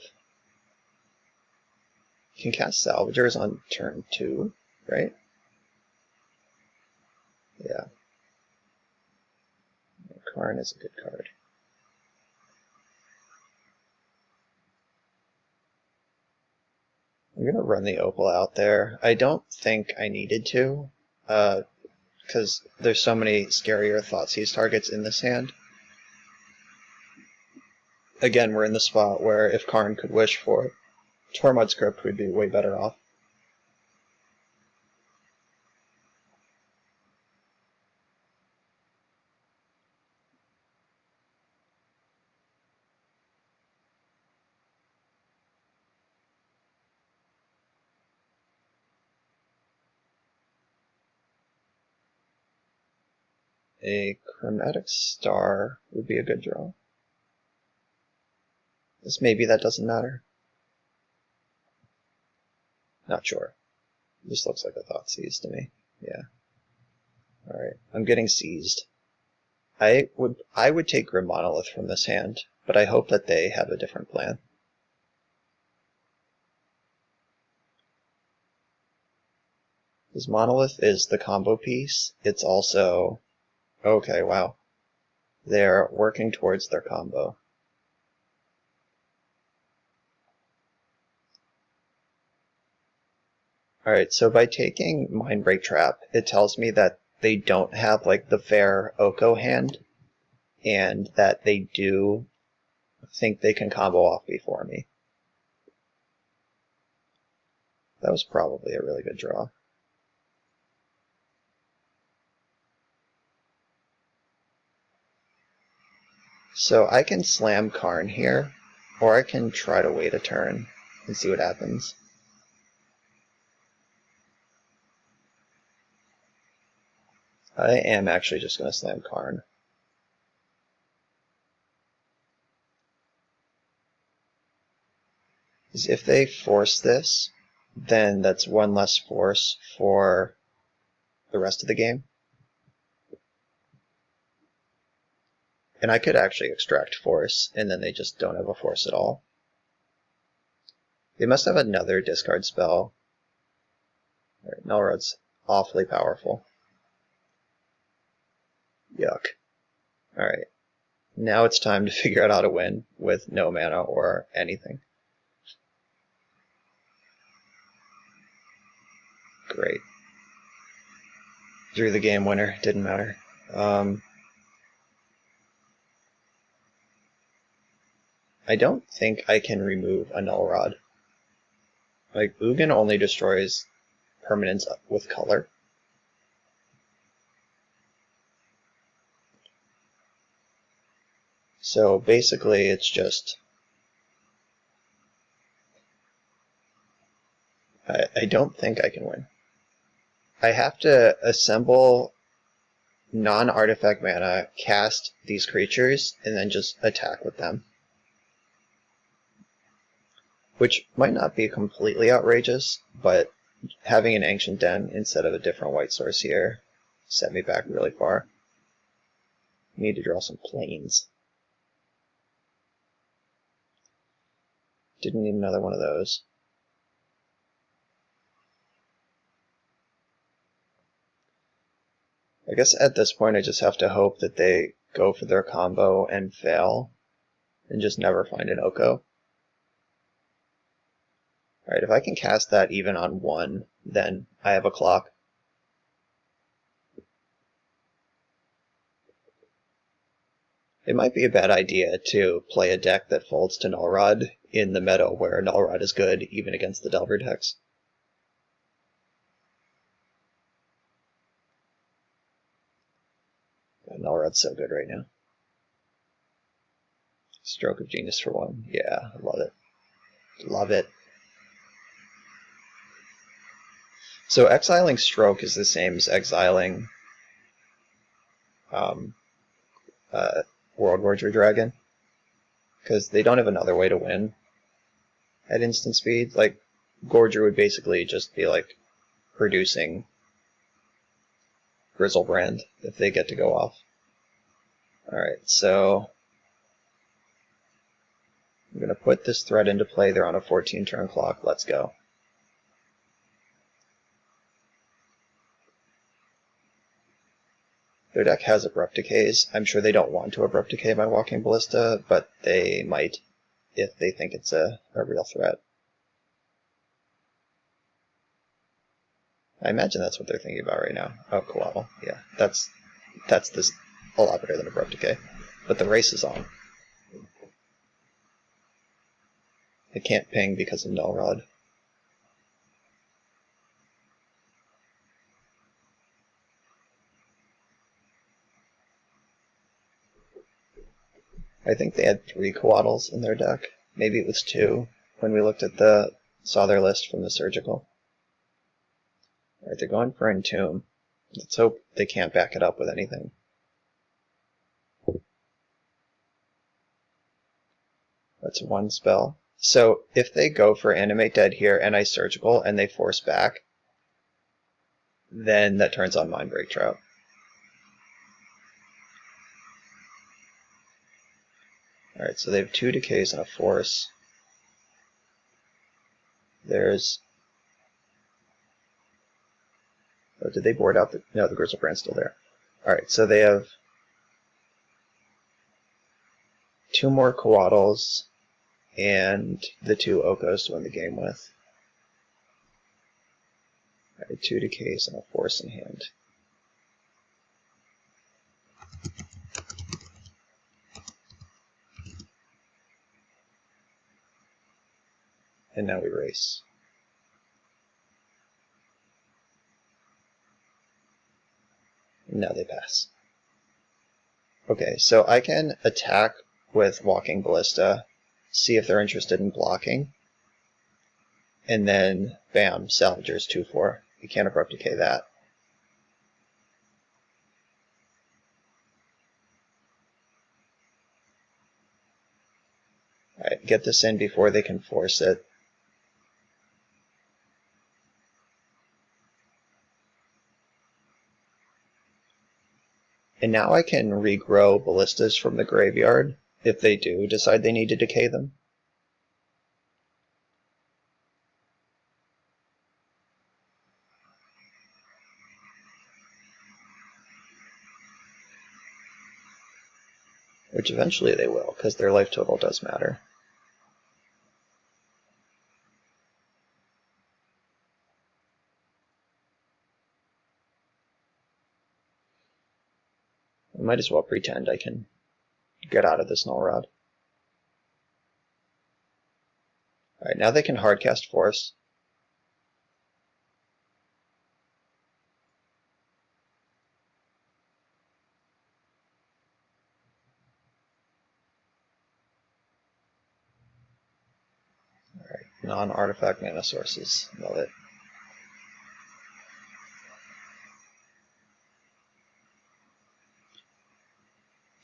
can cast Salvagers on turn 2, right? Yeah. Karn is a good card. I'm going to run the Opal out there. I don't think I needed to, because there's so many scarier Thoughtseize targets in this hand. Again, we're in the spot where if Karn could wish for Tormod Script, we'd be way better off. A Chromatic Star would be a good draw. Maybe that doesn't matter. Not sure. This looks like a Thoughtseize to me. Yeah. Alright, I'm getting seized. I would take Grim Monolith from this hand, but I hope that they have a different plan. This Monolith is the combo piece. It's also... Okay, wow. They're working towards their combo. Alright, so by taking Mindbreak Trap, it tells me that they don't have like the fair Oko hand, and that they do think they can combo off before me. That was probably a really good draw. So I can slam Karn here, or I can try to wait a turn and see what happens. I am actually just going to slam Karn. Because if they force this, then that's one less force for the rest of the game. And I could actually extract force, and then they just don't have a force at all. They must have another discard spell. Right, Nullrod's awfully powerful. Yuck. Alright. Now it's time to figure out how to win with no mana or anything. Great. Drew the game winner. Didn't matter. I don't think I can remove a Null Rod. Like, Ugin only destroys permanents with color. So basically it's just... I don't think I can win. I have to assemble non-artifact mana, cast these creatures, and then just attack with them. Which might not be completely outrageous, but having an Ancient Den instead of a different white source here set me back really far. Need to draw some planes. Didn't need another one of those. I guess at this point I just have to hope that they go for their combo and fail, and just never find an Oko. Alright, if I can cast that even on one, then I have a clock. It might be a bad idea to play a deck that folds to Null Rod in the meta where Null Rod is good even against the Delver decks. God, Null Rod's so good right now. Stroke of Genius for one. Yeah, I love it. Love it. So exiling Stroke is the same as exiling World Warrior Dragon, because they don't have another way to win at instant speed. Like, Gorger would basically just be like producing Grizzlebrand if they get to go off. Alright, so I'm going to put this threat into play. They're on a 14 turn clock. Let's go. Their deck has Abrupt Decays. I'm sure they don't want to Abrupt Decay my Walking Ballista, but they might if they think it's a real threat. I imagine that's what they're thinking about right now. Oh, Coatl. Yeah, that's this a lot better than Abrupt Decay. But the race is on. I can't ping because of Null Rod. I think they had 3 Coatls in their deck. Maybe it was 2 when we looked at saw their list from the Surgical. Alright, they're going for Entomb. Let's hope they can't back it up with anything. That's one spell. So if they go for Animate Dead here and I Surgical and they force back, then that turns on Mindbreak Trout. Alright, so they have 2 Decays and a Force. There's... Oh, did they board out the... No, the Grizzlebrand's still there. Alright, so they have 2 more Coatls and the 2 Okos to win the game with. Alright, 2 Decays and a Force in hand. And now we race. And now they pass. Okay, so I can attack with Walking Ballista, see if they're interested in blocking, and then, bam, Salvagers 2-4. You can't Abrupt Decay that. Alright, get this in before they can force it. And now I can regrow Ballistas from the graveyard, if they do decide they need to decay them. Which eventually they will, because their life total does matter. I might as well pretend I can get out of this Null Rod. Alright, now they can hardcast Force. Alright, non-artifact mana sources. Love it.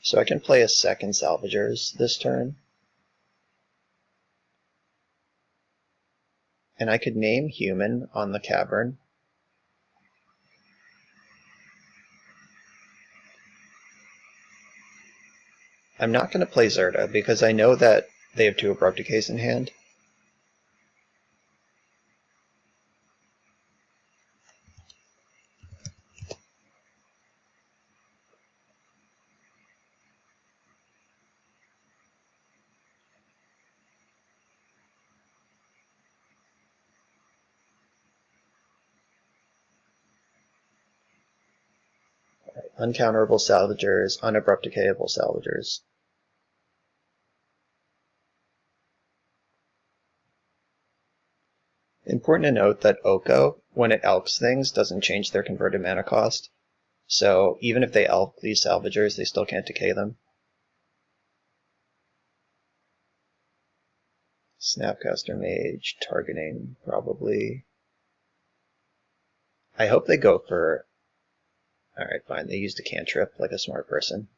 So I can play a second Salvagers this turn. And I could name Human on the Cavern. I'm not going to play Zirda because I know that they have 2 Abrupt Decays in hand. Uncounterable Salvagers, unabrupt decayable Salvagers. Important to note that Oko, when it elks things, doesn't change their converted mana cost. So even if they elk these Salvagers, they still can't decay them. Snapcaster Mage, targeting, probably. I hope they go for... Alright, fine, they used a cantrip like a smart person.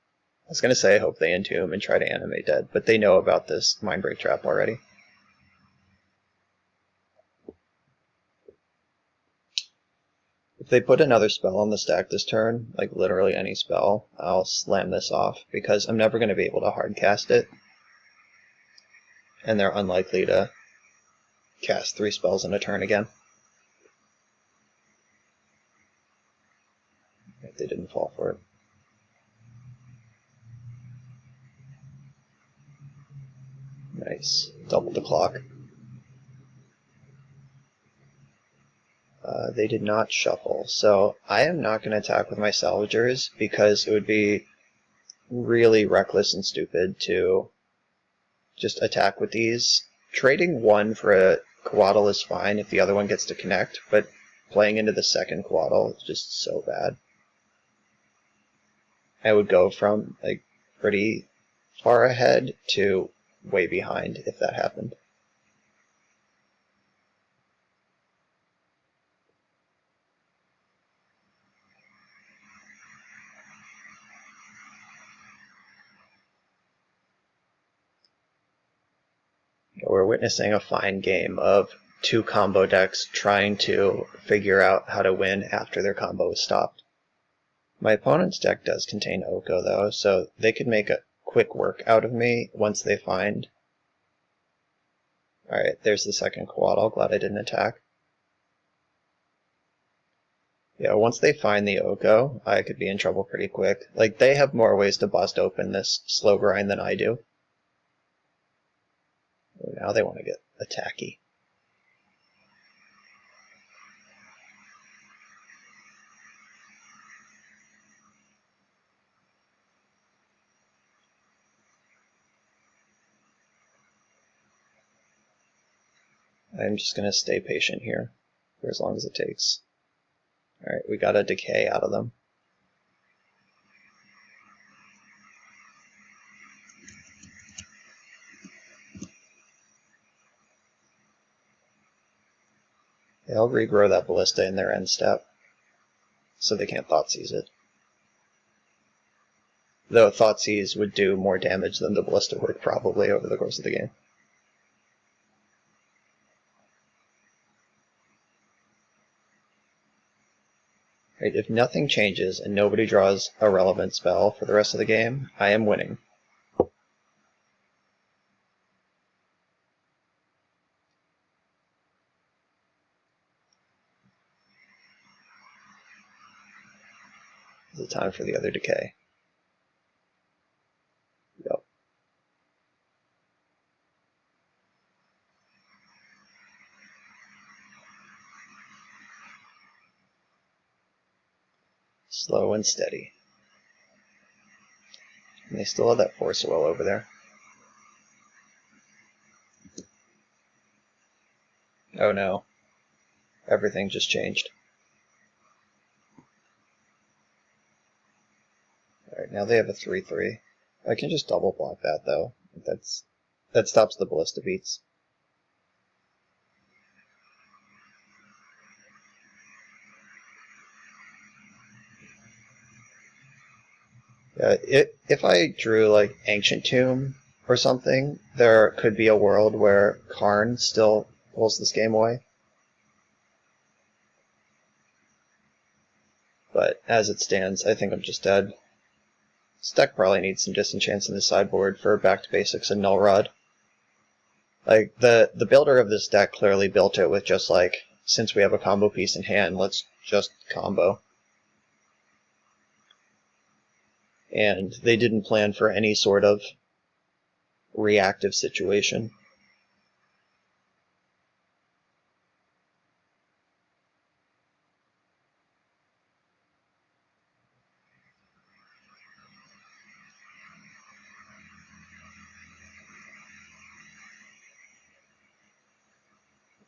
I was going to say I hope they entomb and try to animate dead, but they know about this Mindbreak trap already. If they put another spell on the stack this turn, like literally any spell, I'll slam this off, because I'm never going to be able to hardcast it. And they're unlikely to cast 3 spells in a turn again. They didn't fall for it. Nice. Doubled the clock. They did not shuffle, so I am not going to attack with my Salvagers because it would be really reckless and stupid to just attack with these. Trading one for a Coatl is fine if the other one gets to connect, but playing into the second Coatl is just so bad. I would go from like pretty far ahead to way behind if that happened. We're witnessing a fine game of 2 combo decks trying to figure out how to win after their combo is stopped. My opponent's deck does contain Oko though, so they could make a quick work out of me once they find... Alright, there's the second Coatl, glad I didn't attack. Yeah, once they find the Oko, I could be in trouble pretty quick. Like, they have more ways to bust open this slow grind than I do. Now they want to get attacky. I'm just going to stay patient here for as long as it takes. Alright, we got a decay out of them. They'll regrow that Ballista in their end step, so they can't Thoughtseize it. Though Thoughtseize would do more damage than the Ballista would probably over the course of the game. Right, if nothing changes and nobody draws a relevant spell for the rest of the game, I am winning. Is it time for the other decay? Yep. Slow and steady. And they still have that Force Well over there. Oh no. Everything just changed. Alright, now they have a 3-3. I can just double block that though. That stops the ballista beats. If I drew like Ancient Tomb or something, there could be a world where Karn still pulls this game away. But as it stands, I think I'm just dead. This deck probably needs some disenchants in the sideboard for back to basics and Null Rod. Like, the builder of this deck clearly built it with just like, since we have a combo piece in hand, let's just combo. And they didn't plan for any sort of reactive situation.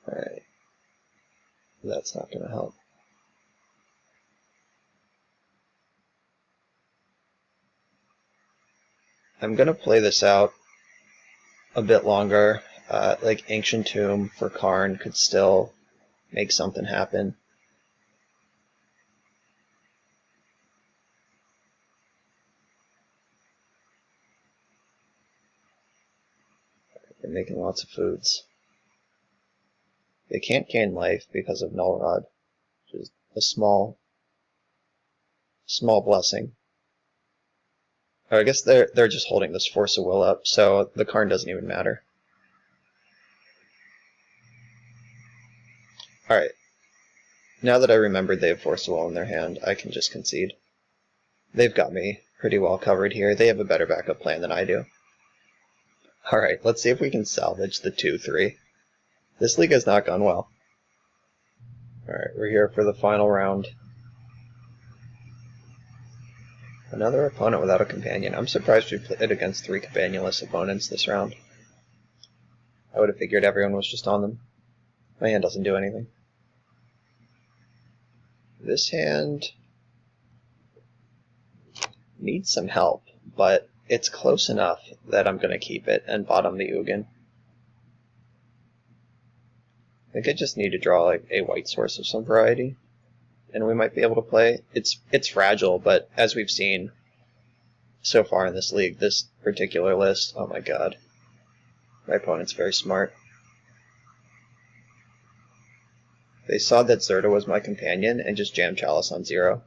Alright. That's not going to help. I'm going to play this out a bit longer. Like Ancient Tomb for Karn could still make something happen. They're making lots of foods. They can't gain life because of Null Rod, which is a small blessing. Oh, I guess they're just holding this Force of Will up, so the Karn doesn't even matter. Alright. Now that I remembered they have Force of Will in their hand, I can just concede. They've got me pretty well covered here. They have a better backup plan than I do. Alright, let's see if we can salvage the 2-3. This league has not gone well. Alright, we're here for the final round. Another opponent without a companion. I'm surprised we played against 3 companionless opponents this round. I would have figured everyone was just on them. My hand doesn't do anything. This hand needs some help, but it's close enough that I'm going to keep it and bottom the Ugin. I think I just need to draw like a white source of some variety, and we might be able to play. It's fragile, but as we've seen so far in this league, this particular list, oh my god. My opponent's very smart. They saw that Zirda was my companion and just jammed Chalice on 0,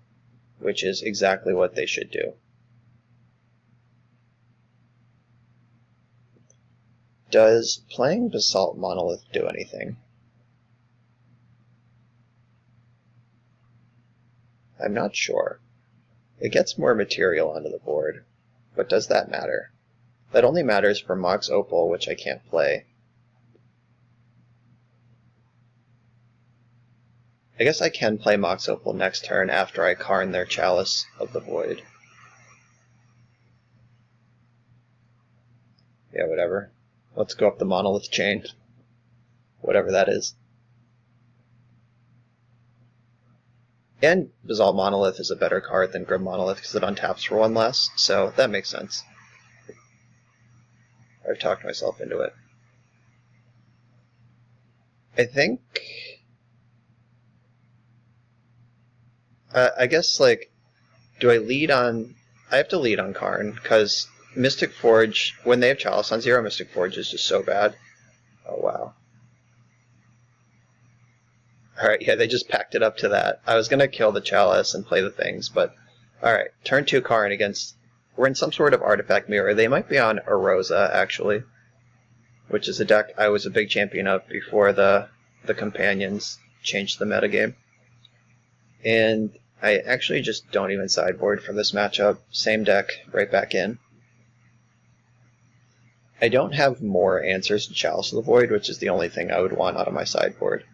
which is exactly what they should do. Does playing Basalt Monolith do anything? I'm not sure. It gets more material onto the board, but does that matter? That only matters for Mox Opal, which I can't play. I guess I can play Mox Opal next turn after I Karn their Chalice of the Void. Yeah, whatever. Let's go up the Monolith chain. Whatever that is. And Basalt Monolith is a better card than Grim Monolith because it untaps for 1 less, so that makes sense. I've talked myself into it. I think... I guess, like, do I lead on... I have to lead on Karn, because Mystic Forge, when they have Chalice on 0, Mystic Forge is just so bad. Oh, wow. Alright, yeah, they just packed it up to that. I was going to kill the Chalice and play the things, but... Alright, turn 2 Karn against... We're in some sort of Artifact Mirror. They might be on Erosa, actually, which is a deck I was a big champion of before the Companions changed the metagame. And I actually just don't even sideboard for this matchup. Same deck, right back in. I don't have more answers to Chalice of the Void, which is the only thing I would want out of my sideboard.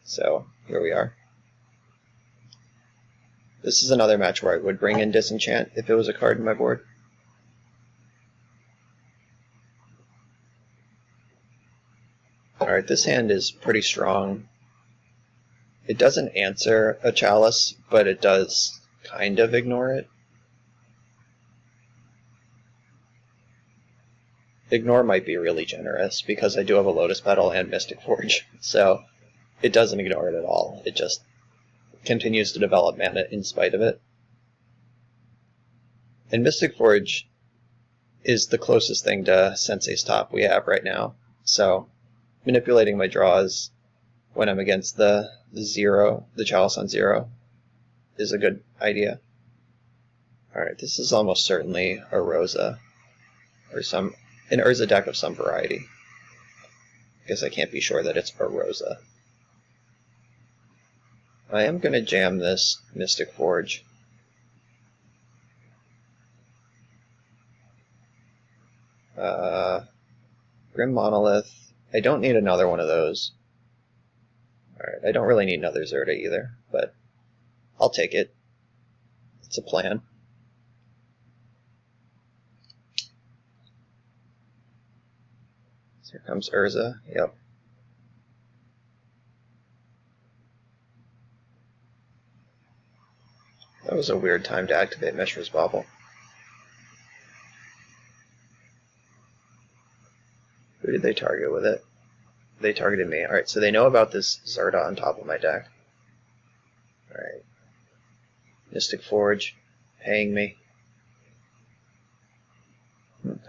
So, here we are. This is another match where I would bring in Disenchant if it was a card in my board. Alright, Alright, this hand is pretty strong. It doesn't answer a Chalice, but it does kind of ignore it. Ignore might be really generous, because I do have a Lotus Petal and Mystic Forge, so it doesn't ignore it at all. It just continues to develop mana in spite of it. And Mystic Forge is the closest thing to Sensei's Top we have right now, so manipulating my draws when I'm against the Chalice on 0, is a good idea. Alright, this is almost certainly a Rosa, or an Urza deck of some variety. I guess I can't be sure that it's a Rosa. I am going to jam this Mystic Forge. Grim Monolith. I don't need another one of those. Alright, I don't really need another Zirda either, but I'll take it. It's a plan. So here comes Urza. Yep. That was a weird time to activate Mishra's Bauble. Who did they target with it? They targeted me. Alright, so they know about this Zirda on top of my deck. Alright. Mystic Forge, paying me.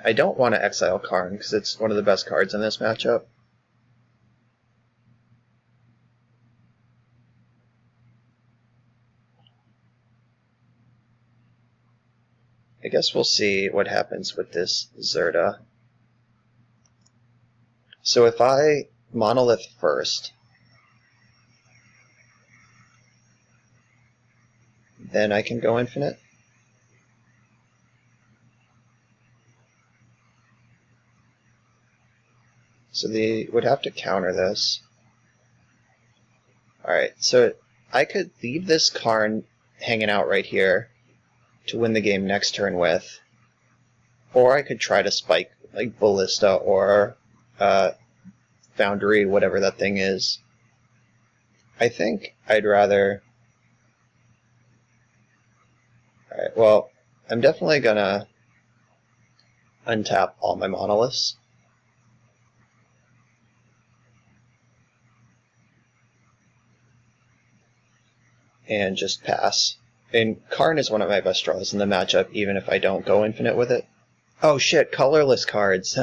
I don't want to exile Karn, because it's one of the best cards in this matchup. I guess we'll see what happens with this Zirda. So if I Monolith first, then I can go infinite. So they would have to counter this. Alright, so I could leave this Karn hanging out right here to win the game next turn with, or I could try to spike like Ballista or Foundry, whatever that thing is. I think I'd rather... Alright, well, I'm definitely gonna untap all my Monoliths. And just pass. And Karn is one of my best draws in the matchup, even if I don't go infinite with it. Oh shit, colorless cards.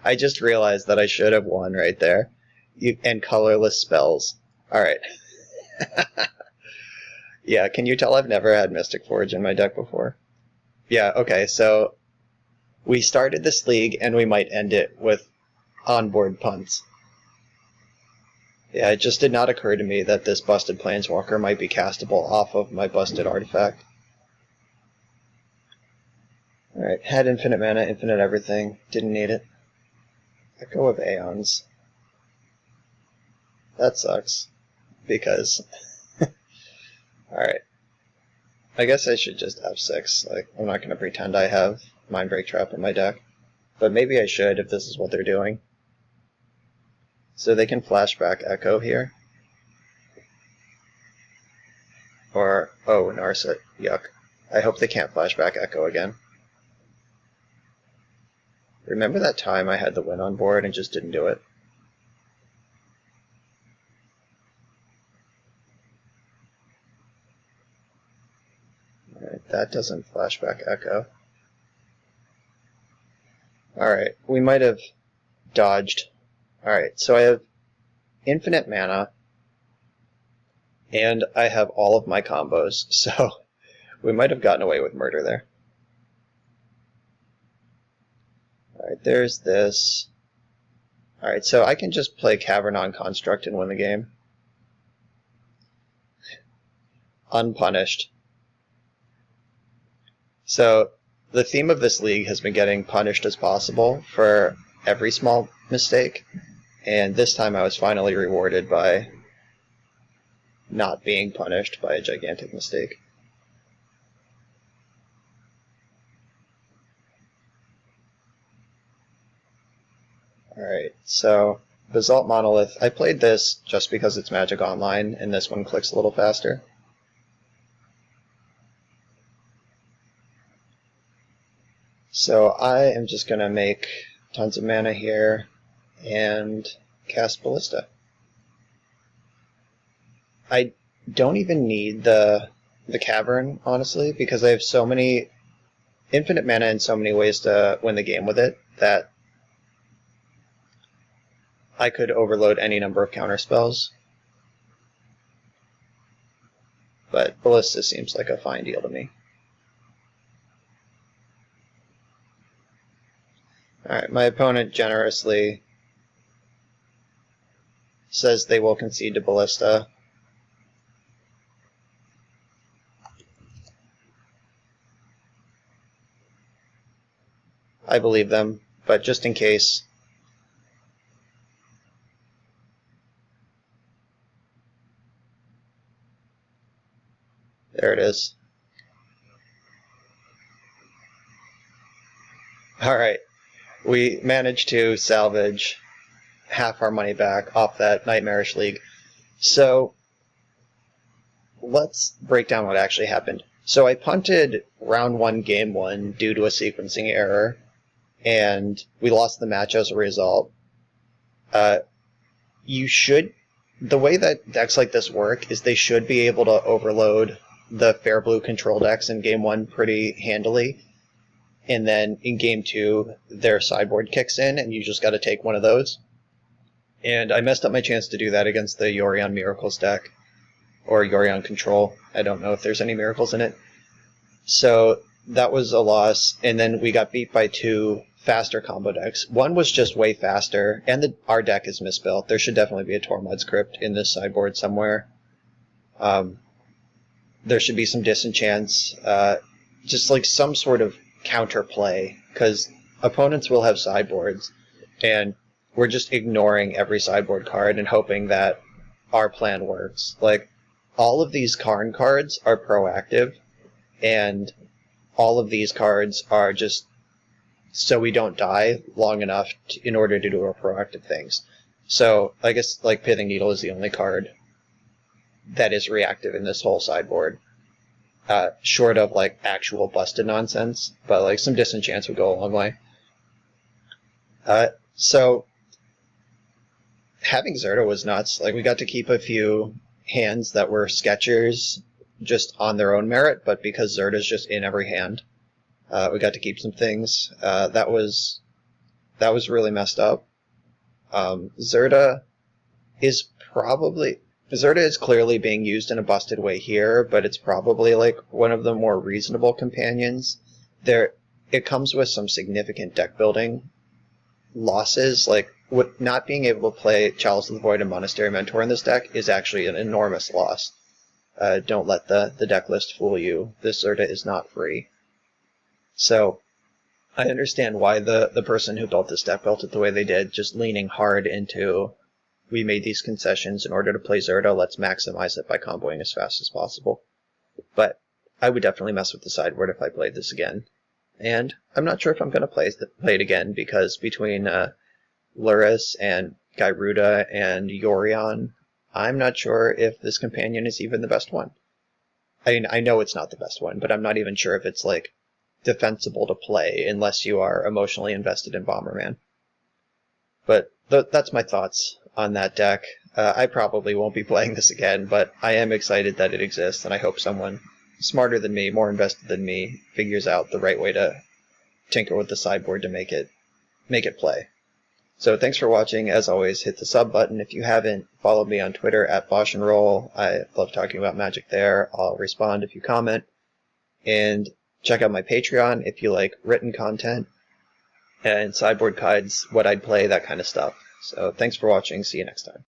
I just realized that I should have won right there. And colorless spells. Alright. Yeah, can you tell I've never had Mystic Forge in my deck before? Yeah, okay, so we started this league and we might end it with onboard punts. Yeah, it just did not occur to me that this busted Planeswalker might be castable off of my busted artifact. Alright, had infinite mana, infinite everything, didn't need it. Echo of Aeons. That sucks, because... Alright. I guess I should just F6, like, I'm not going to pretend I have Mindbreak Trap in my deck. But maybe I should if this is what they're doing. So they can flashback Echo here. Or, oh, Narset, yuck. I hope they can't flashback Echo again. Remember that time I had the win on board and just didn't do it? Alright, that doesn't flashback Echo. Alright, we might have dodged. Alright, so I have infinite mana, and I have all of my combos, so we might have gotten away with murder there. Alright, there's this. Alright, so I can just play Cavernon Construct and win the game. Unpunished. So, the theme of this league has been getting punished as possible for every small mistake, and this time I was finally rewarded by not being punished by a gigantic mistake. Alright, so Basalt Monolith. I played this just because it's Magic Online, and this one clicks a little faster. So I am just going to make tons of mana here and cast Ballista. I don't even need the Cavern, honestly, because I have so many infinite mana and so many ways to win the game with it that I could overload any number of counter spells. But Ballista seems like a fine deal to me. Alright, my opponent generously says they will concede to Ballista. I believe them, but just in case. There it is. Alright, we managed to salvage half our money back off that Nightmarish League. So, let's break down what actually happened. So I punted round 1, game 1 due to a sequencing error, and we lost the match as a result. The way that decks like this work is they should be able to overload the fair blue control decks in game 1 pretty handily, and then in game 2 their sideboard kicks in and you just got to take one of those. And I messed up my chance to do that against the Yorion Miracles deck, or Yorion Control. I don't know if there's any miracles in it. So that was a loss, and then we got beat by 2 faster combo decks. One was just way faster, and our deck is misbuilt. There should definitely be a Tormod's Crypt in this sideboard somewhere. There should be some disenchants, just like some sort of counterplay, because opponents will have sideboards, and we're just ignoring every sideboard card and hoping that our plan works. Like, all of these Karn cards are proactive, and all of these cards are just so we don't die long enough in order to do our proactive things. So I guess like Pithing Needle is the only card that is reactive in this whole sideboard, short of like actual busted nonsense, but like some disenchants would go a long way. So having Zirda was nuts. Like, we got to keep a few hands that were sketchers just on their own merit, but because Zirda's just in every hand, we got to keep some things. That was really messed up. Zirda is clearly being used in a busted way here, but it's probably like one of the more reasonable companions. It comes with some significant deck building losses. Like, not being able to play Chalice of the Void and Monastery Mentor in this deck is actually an enormous loss. Don't let the deck list fool you. This Zirda is not free. So I understand why the person who built this deck built it the way they did, just leaning hard into, we made these concessions in order to play Zirda, let's maximize it by comboing as fast as possible. But I would definitely mess with the sideboard if I played this again. And I'm not sure if I'm going to play it again, because between Luris and Gyruda and Yorion, I'm not sure if this companion is even the best one. I mean, I know it's not the best one, but I'm not even sure if it's like defensible to play unless you are emotionally invested in Bomberman. But that's my thoughts on that deck. I probably won't be playing this again, but I am excited that it exists, and I hope someone smarter than me, more invested than me, figures out the right way to tinker with the sideboard to make it play. So thanks for watching. As always, hit the sub button if you haven't. Follow me on Twitter at BoschandRoll. I love talking about Magic there. I'll respond if you comment. And check out my Patreon if you like written content and sideboard guides, what I'd play, that kind of stuff. So thanks for watching. See you next time.